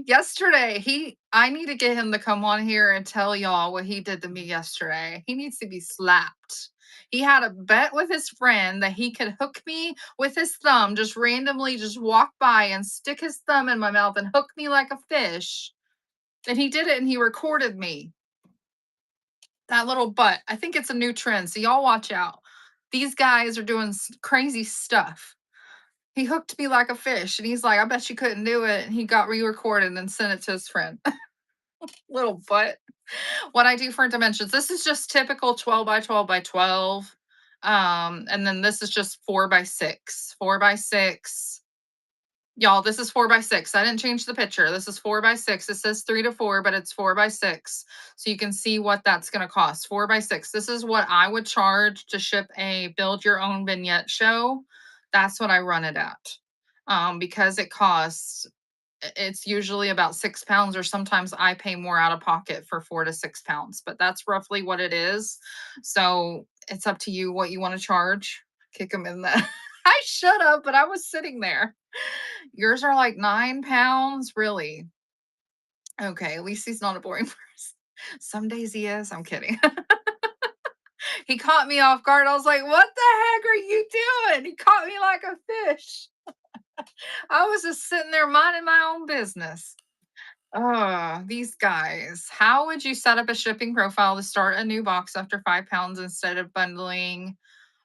Yesterday, I need to get him to come on here and tell y'all what he did to me yesterday. He needs to be slapped. He had a bet with his friend that he could hook me with his thumb, just randomly just walk by and stick his thumb in my mouth and hook me like a fish. And he did it and he recorded me. That little butt. I think it's a new trend. So y'all watch out. These guys are doing crazy stuff. He hooked me like a fish and he's like, I bet you couldn't do it. And he got re-recorded and sent it to his friend. Little butt. What I do for dimensions. This is just typical 12 by 12 by 12. And then this is just 4 by 6. 4 by 6. Y'all, this is 4 by 6. I didn't change the picture. This is 4 by 6. It says 3 to 4, but it's 4 by 6. So you can see what that's going to cost. 4 by 6. This is what I would charge to ship a build your own vignette show. That's what I run it at. Because it costs, it's usually about 6 pounds, or sometimes I pay more out of pocket for 4 to 6 pounds, but that's roughly what it is. So it's up to you what you want to charge. Kick them in the. I should have, but I was sitting there. Yours are like 9 pounds, really? Okay, at least he's not a boring person. Some days he is. I'm kidding. He caught me off guard. I was like, "What the heck are you doing?" He caught me like a fish. I was just sitting there minding my own business. These guys. How would you set up a shipping profile to start a new box after 5 pounds instead of bundling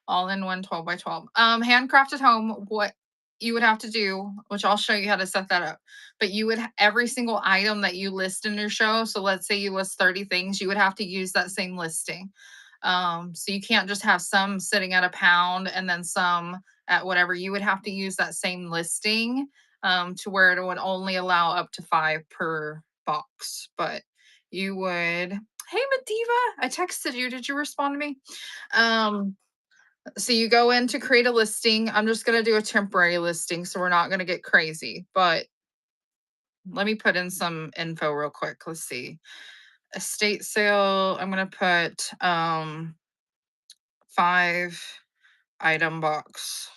all in one 12 by 12? Handcrafted home, what you would have to do, which I'll show you how to set that up. But you would every single item that you list in your show. So let's say you list 30 things, you would have to use that same listing. So you can't just have some sitting at a pound and then some at whatever. You would have to use that same listing to where it would only allow up to 5 per box. But you would, hey Mediva, I texted you. Did you respond to me? Um, so you go in to create a listing. I'm just going to do a temporary listing, so we're not going to get crazy. But let me put in some info real quick. Let's see. Estate sale. I'm going to put 5 item box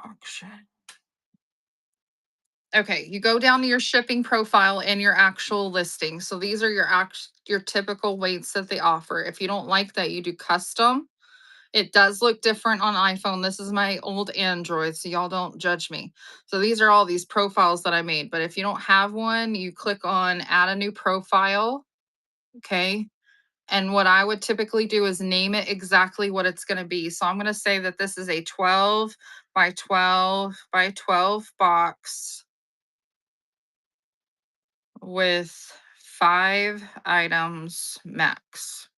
auction. Okay, you go down to your shipping profile and your actual listing. So these are your typical weights that they offer. If you don't like that, you do custom. It does look different on iPhone. This is my old Android, so y'all don't judge me. So these are all these profiles that I made. But if you don't have one, you click on add a new profile. Okay. And what I would typically do is name it exactly what it's going to be. So I'm going to say that this is a 12 by 12 by 12 box with 5 items max.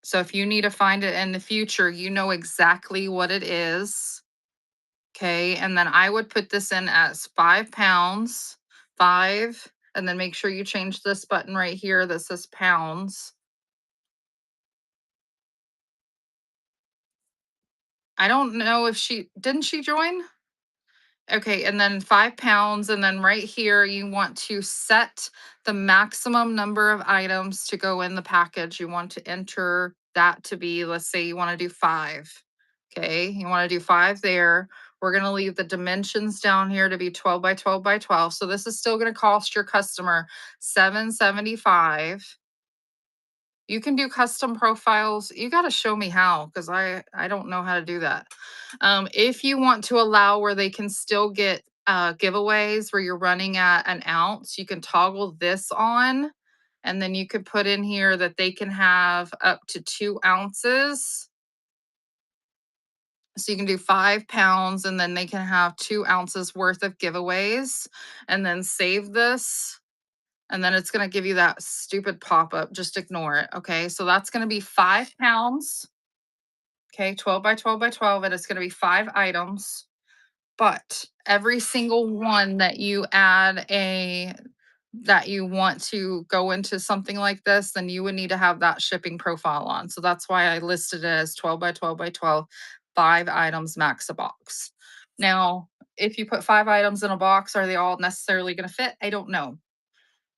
So if you need to find it in the future, you know exactly what it is. Okay. And then I would put this in as 5 pounds, 5, and then make sure you change this button right here that says pounds. I don't know if didn't she join? Okay, and then 5 pounds, and then right here, you want to set the maximum number of items to go in the package. You want to enter that to be, let's say you want to do 5. Okay, you want to do 5 there. We're going to leave the dimensions down here to be 12 by 12 by 12. So this is still going to cost your customer 775. You can do custom profiles. You got to show me how, because I don't know how to do that. If you want to allow where they can still get giveaways where you're running at an ounce, you can toggle this on, and then you could put in here that they can have up to 2 ounces. So you can do 5 pounds, and then they can have 2 ounces worth of giveaways, and then save this. And then it's going to give you that stupid pop up. Just ignore it. Okay. So that's going to be 5 pounds. Okay. 12 by 12 by 12. And it's going to be 5 items. But every single one that you add that you want to go into something like this, then you would need to have that shipping profile on. So that's why I listed it as 12 by 12 by 12, 5 items max a box. Now, if you put 5 items in a box, are they all necessarily going to fit? I don't know.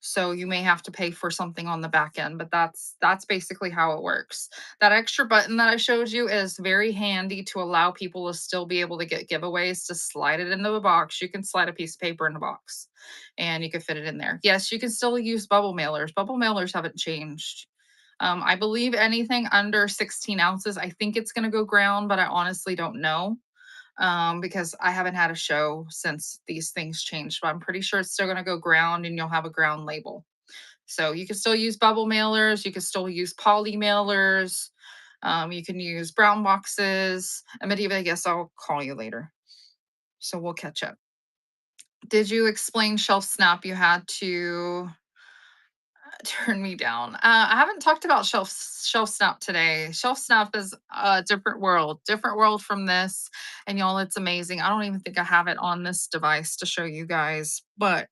So you may have to pay for something on the back end, but that's basically how it works. That extra button that I showed you is very handy to allow people to still be able to get giveaways. To slide it into a box, you can slide a piece of paper in a box and you can fit it in there. Yes, you can still use bubble mailers. Bubble mailers haven't changed. I believe anything under 16 ounces, I think it's going to go ground, but I honestly don't know, because I haven't had a show since these things changed, but I'm pretty sure it's still going to go ground and you'll have a ground label. So you can still use bubble mailers. You can still use poly mailers. You can use brown boxes. Medivh, I guess I'll call you later. So we'll catch up. Did you explain shelf snap? You had to turn me down. I haven't talked about shelf snap today. Shelf snap is a different world from this. And y'all, it's amazing. I don't even think I have it on this device to show you guys, but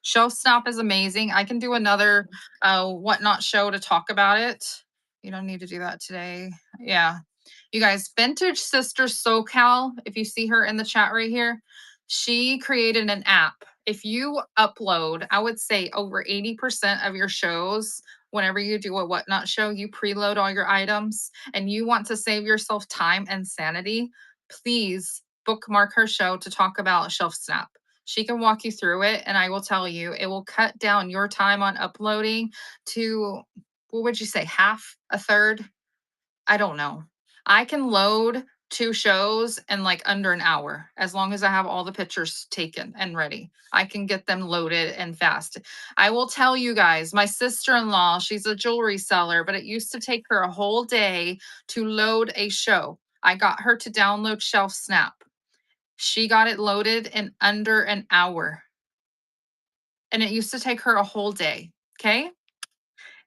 shelf snap is amazing. I can do another whatnot show to talk about it. You don't need to do that today. Yeah. You guys, Vintage Sister SoCal, if you see her in the chat right here, she created an app. If you upload, I would say over 80% of your shows, whenever you do a whatnot show, you preload all your items and you want to save yourself time and sanity, please bookmark her show to talk about Shelf Snap. She can walk you through it, and I will tell you, it will cut down your time on uploading to, what would you say, half, a third? I don't know. I can load 2 shows in, like, under an hour, as long as I have all the pictures taken and ready. I can get them loaded and fast. I will tell you guys, my sister-in-law, she's a jewelry seller, but it used to take her a whole day to load a show. I got her to download Shelf Snap. She got it loaded in under an hour, and it used to take her a whole day, okay?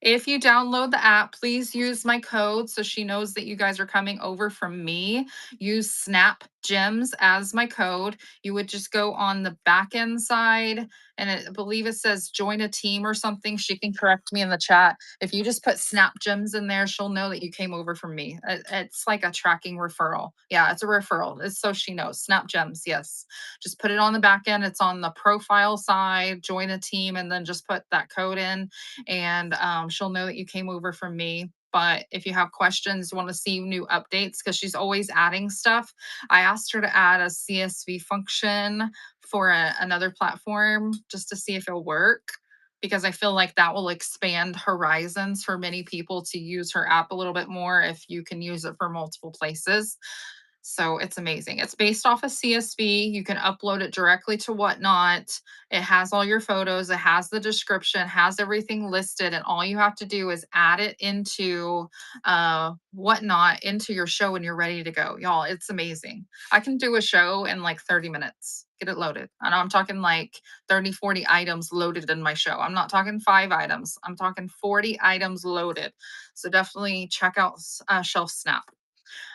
If you download the app, please use my code so she knows that you guys are coming over from me. Use Snap Gems as my code. You would just go on the back end side, and I believe it says join a team or something. She can correct me in the chat. If you just put Snap Gems in there, she'll know that you came over from me. It's like a tracking referral. Yeah, it's a referral. It's so she knows. Snap Gems, yes. Just put it on the back end. It's on the profile side, join a team, and then just put that code in, and she'll know that you came over from me. But if you have questions, want to see new updates, because she's always adding stuff. I asked her to add a CSV function for another platform just to see if it'll work, because I feel like that will expand horizons for many people to use her app a little bit more if you can use it for multiple places. So it's amazing. It's based off a CSV. You can upload it directly to Whatnot. It has all your photos, it has the description, has everything listed, and all you have to do is add it into Whatnot into your show and you're ready to go. Y'all, it's amazing. I can do a show in like 30 minutes, get it loaded. And I'm talking like 30, 40 items loaded in my show. I'm not talking 5 items, I'm talking 40 items loaded. So definitely check out Shelf Snap.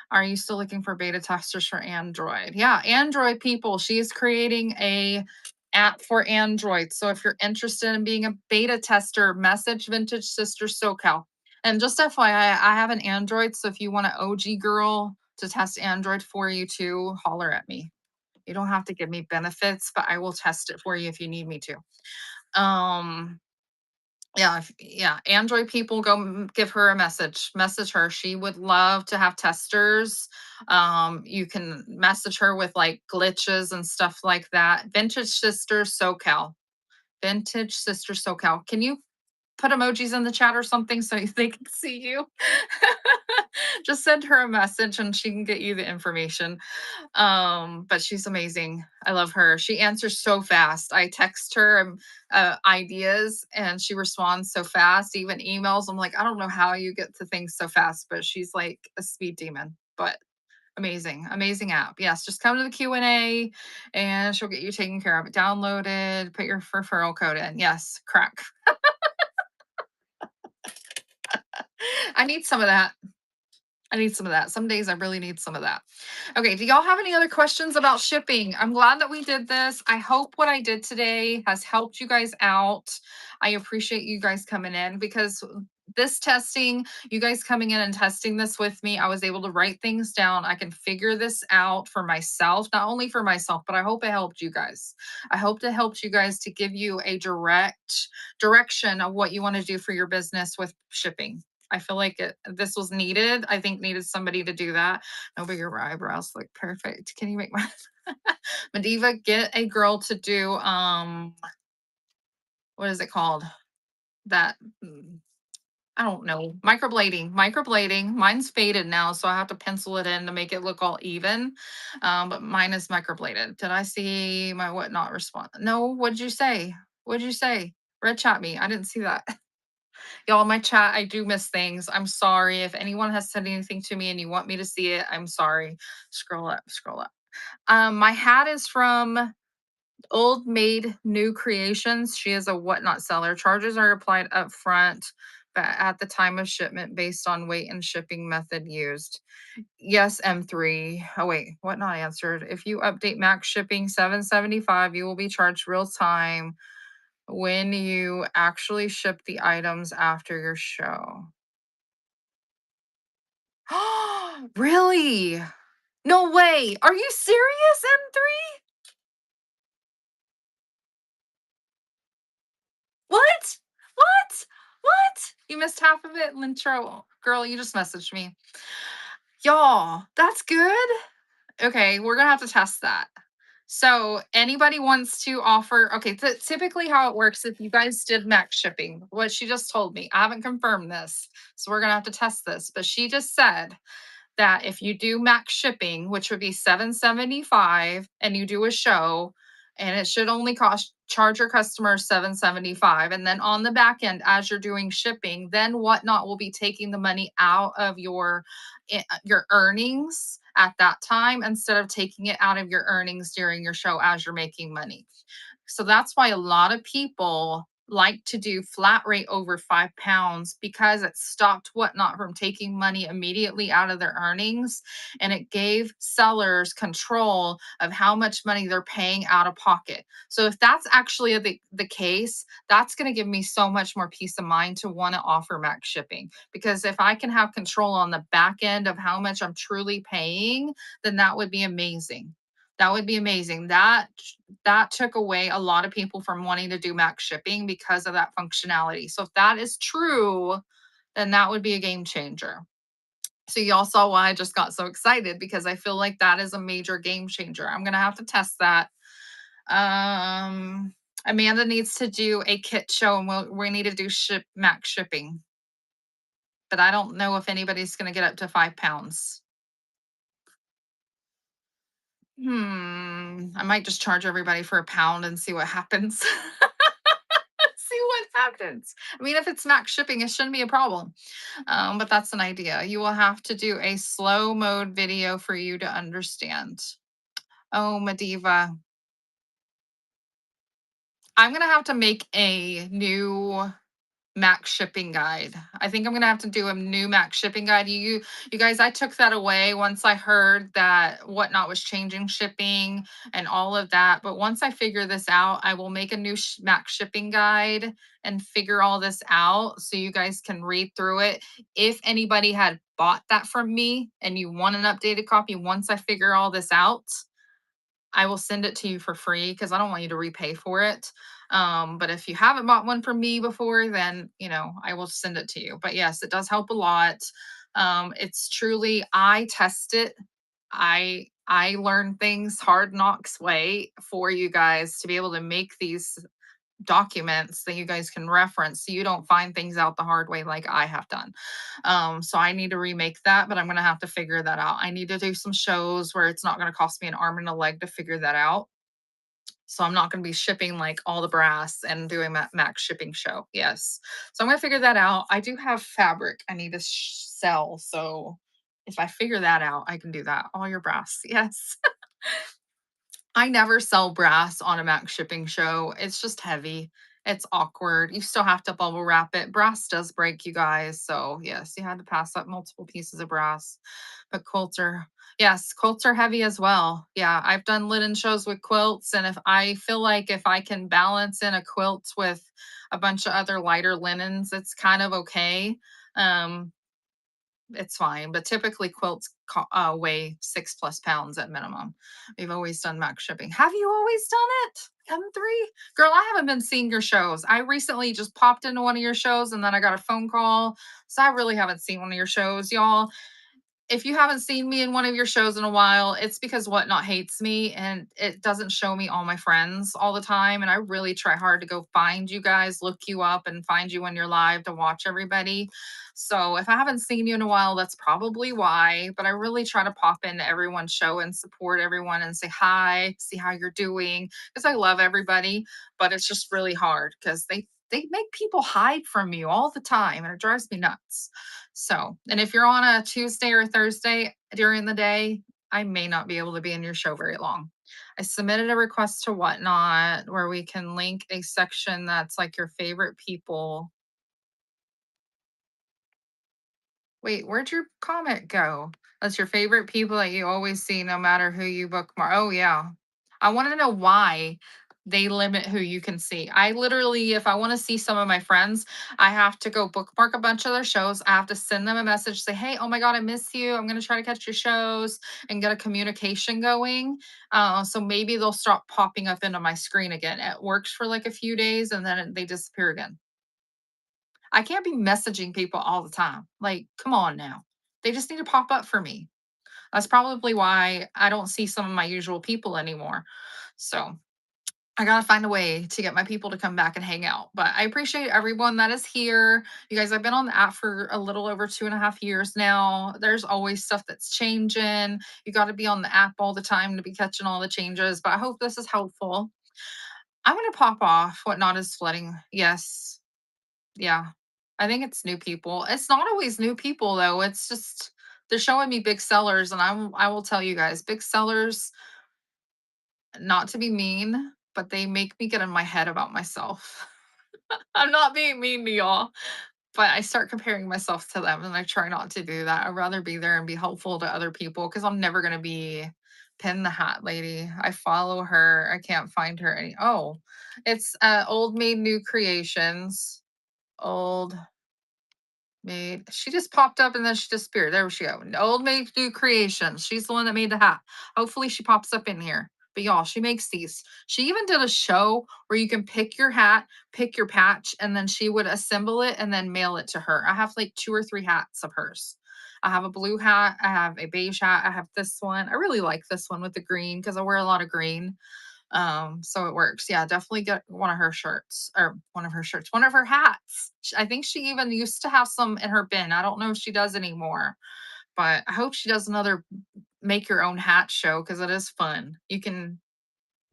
Are you still looking for beta testers for Android? Yeah, Android people. She is creating a app for Android. So if you're interested in being a beta tester, message Vintage Sister SoCal. And just FYI, I have an Android. So if you want an OG girl to test Android for you too, holler at me. You don't have to give me benefits, but I will test it for you if you need me to. Um, yeah, yeah, Android people go give her a message. Message her. She would love to have testers. You can message her with like glitches and stuff like that. Vintage Sisters SoCal. Vintage Sister SoCal. Can you put emojis in the chat or something so they can see you? Just send her a message and she can get you the information. But she's amazing. I love her. She answers so fast. I text her ideas and she responds so fast. Even emails. I'm like, I don't know how you get to things so fast, but she's like a speed demon. But amazing, amazing app. Yes, just come to the Q&A and she'll get you taken care of. Downloaded, put your referral code in. Yes, crack. I need some of that. I need some of that. Some days I really need some of that. Okay, do y'all have any other questions about shipping? I'm glad that we did this. I hope what I did today has helped you guys out. I appreciate you guys coming in because this testing, you guys coming in and testing this with me, I was able to write things down. I can figure this out for myself, not only for myself, but I hope it helped you guys. I hope it helped you guys to give you a direct direction of what you want to do for your business with shipping. I feel like this was needed. I think needed somebody to do that. No, but your eyebrows look perfect. Can you make my Mediva get a girl to do what is it called? That I don't know. Microblading. Microblading. Mine's faded now, so I have to pencil it in to make it look all even. But mine is microbladed. Did I see my whatnot response? No, what did you say? What did you say? Red chat me. I didn't see that. Y'all, my chat, I do miss things. I'm sorry. If anyone has said anything to me and you want me to see it, I'm sorry. Scroll up, scroll up. My hat is from Old Maid New Creations. She is a whatnot seller. Charges are applied up front, but at the time of shipment based on weight and shipping method used. Yes, M3. Oh wait, whatnot answered. If you update max shipping 775, you will be charged real time when you actually ship the items after your show. Really? No way. Are you serious, M3? What? What? What? You missed half of it, Lintro. Girl, you just messaged me. Y'all, that's good. Okay, we're gonna have to test that. So, anybody wants to offer, okay, typically how it works if you guys did max shipping, what she just told me, I haven't confirmed this, so we're gonna have to test this, but she just said that if you do max shipping, which would be 775, and you do a show, and it should only cost charge your customer 775. And then on the back end, as you're doing shipping, then whatnot will be taking the money out of your earnings at that time instead of taking it out of your earnings during your show as you're making money. So that's why a lot of people like to do flat rate over £5 because it stopped whatnot from taking money immediately out of their earnings. And it gave sellers control of how much money they're paying out of pocket. So if that's actually the case, that's going to give me so much more peace of mind to want to offer max shipping. Because if I can have control on the back end of how much I'm truly paying, then that would be amazing. That would be amazing. That took away a lot of people from wanting to do max shipping because of that functionality. So if that is true, then that would be a game changer. So y'all saw why I just got so excited because I feel like that is a major game changer. I'm gonna have to test that. Amanda needs to do a kit show and we need to do max shipping. But I don't know if anybody's gonna get up to £5. I might just charge everybody for £1 and see what happens. See what happens. I mean, if it's max shipping, it shouldn't be a problem. But that's an idea. You will have to do a slow mode video for you to understand. Oh, Mediva. I'm gonna have to make a new max shipping guide. I think I'm gonna have to do a new max shipping guide. You guys, I took that away once I heard that whatnot was changing shipping and all of that. But once I figure this out, I will make a new max shipping guide and figure all this out so you guys can read through it. If anybody had bought that from me and you want an updated copy, once I figure all this out, I will send it to you for free because I don't want you to repay for it. But if you haven't bought one from me before, then I will send it to you. But yes, it does help a lot. It's truly, I test it. I learn things hard knocks way for you guys to be able to make these documents that you guys can reference so you don't find things out the hard way like I have done. So I need to remake that, but I'm going to have to figure that out. I need to do some shows where it's not going to cost me an arm and a leg to figure that out. So I'm not going to be shipping like all the brass and doing max shipping show. Yes. So I'm going to figure that out. I do have fabric I need to sell. So if I figure that out, I can do that. All your brass. Yes. I never sell brass on a max shipping show. It's just heavy. It's awkward. You still have to bubble wrap it. Brass does break, you guys. So yes, you had to pass up multiple pieces of brass. But quilts are, yes, quilts are heavy as well. Yeah, I've done linen shows with quilts, and if I feel like if I can balance in a quilt with a bunch of other lighter linens, it's kind of okay. Um, it's fine, but typically quilts weigh 6+ pounds at minimum. We've always done max shipping. Have you always done it? M3? Girl, I haven't been seeing your shows. I recently just popped into one of your shows and then I got a phone call. So I really haven't seen one of your shows, y'all. If you haven't seen me in one of your shows in a while, it's because Whatnot hates me and it doesn't show me all my friends all the time. And I really try hard to go find you guys, look you up, and find you when you're live to watch everybody. So if I haven't seen you in a while, that's probably why. But I really try to pop into everyone's show and support everyone and say hi, see how you're doing, because I love everybody. But it's just really hard because they make people hide from you all the time and it drives me nuts. So, and if you're on a Tuesday or Thursday during the day, I may not be able to be in your show very long. I submitted a request to Whatnot where we can link a section that's like your favorite people. Wait, where'd your comment go? That's your favorite people that you always see no matter who you bookmark. Oh, yeah. I want to know why they limit who you can see. I literally, if I want to see some of my friends, I have to go bookmark a bunch of their shows. I have to send them a message, say, hey, oh my God, I miss you. I'm going to try to catch your shows and get a communication going. So maybe they'll stop popping up into my screen again. It works for like a few days and then they disappear again. I can't be messaging people all the time. Like, come on now. They just need to pop up for me. That's probably why I don't see some of my usual people anymore. So I got to find a way to get my people to come back and hang out. But I appreciate everyone that is here. You guys, I've been on the app for a little over 2.5 years now. There's always stuff that's changing. You got to be on the app all the time to be catching all the changes. But I hope this is helpful. I'm going to pop off. Whatnot is flooding. Yes. Yeah. I think it's new people. It's not always new people though. It's just they're showing me big sellers and I will tell you guys, big sellers, not to be mean, but they make me get in my head about myself. I'm not being mean to y'all, but I start comparing myself to them and I try not to do that. I'd rather be there and be helpful to other people because I'm never gonna be Pin the Hat Lady. I follow her. I can't find her any. Oh, it's Old Maid New Creations. Old Maid. She just popped up and then she disappeared. There she go. Old Maid New Creations. She's the one that made the hat. Hopefully she pops up in here. But y'all, she makes these. She even did a show where you can pick your hat, pick your patch, and then she would assemble it and then mail it to her. I have like 2 or 3 hats of hers. I have a blue hat. I have a beige hat. I have this one. I really like this one with the green because I wear a lot of green. So it works. Yeah, definitely get one of her shirts or one of her hats. I think she even used to have some in her bin. I don't know if she does anymore, but I hope she does another make your own hat show because it is fun. You can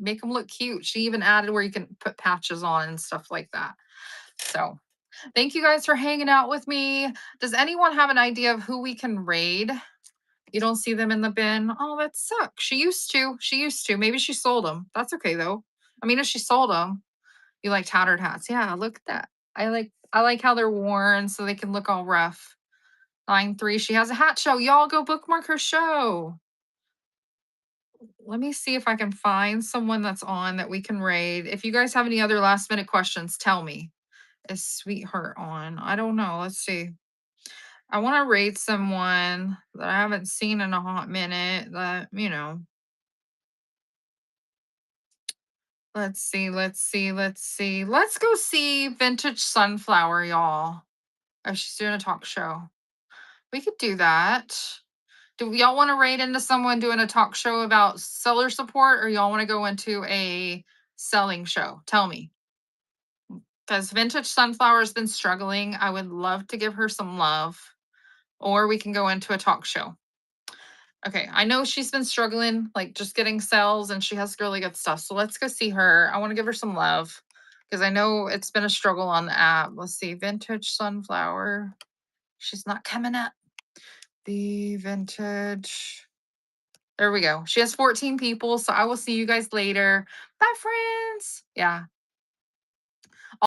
make them look cute. She even added where you can put patches on and stuff like that. So thank you guys for hanging out with me. Does anyone have an idea of who we can raid? You don't see them in the bin. Oh, that sucks. She used to. She used to. Maybe she sold them. That's okay though. I mean, if she sold them, you like tattered hats. Yeah, look at that. I like how they're worn so they can look all rough. 9-3. She has a hat show. Y'all go bookmark her show. Let me see if I can find someone that's on that we can raid. If you guys have any other last minute questions, tell me. Is Sweetheart on? I don't know. Let's see. I want to raid someone that I haven't seen in a hot minute that. Let's see, let's see, let's see. Let's go see Vintage Sunflower, y'all. Oh, she's doing a talk show. We could do that. Do y'all want to raid into someone doing a talk show about seller support, or y'all want to go into a selling show? Tell me. Because Vintage Sunflower's been struggling. I would love to give her some love. Or we can go into a talk show. Okay, I know she's been struggling, like just getting sales, and she has really good stuff. So let's go see her. I want to give her some love because I know it's been a struggle on the app. Let's see, Vintage Sunflower. She's not coming up. The Vintage. There we go. She has 14 people. So I will see you guys later. Bye, friends. Yeah.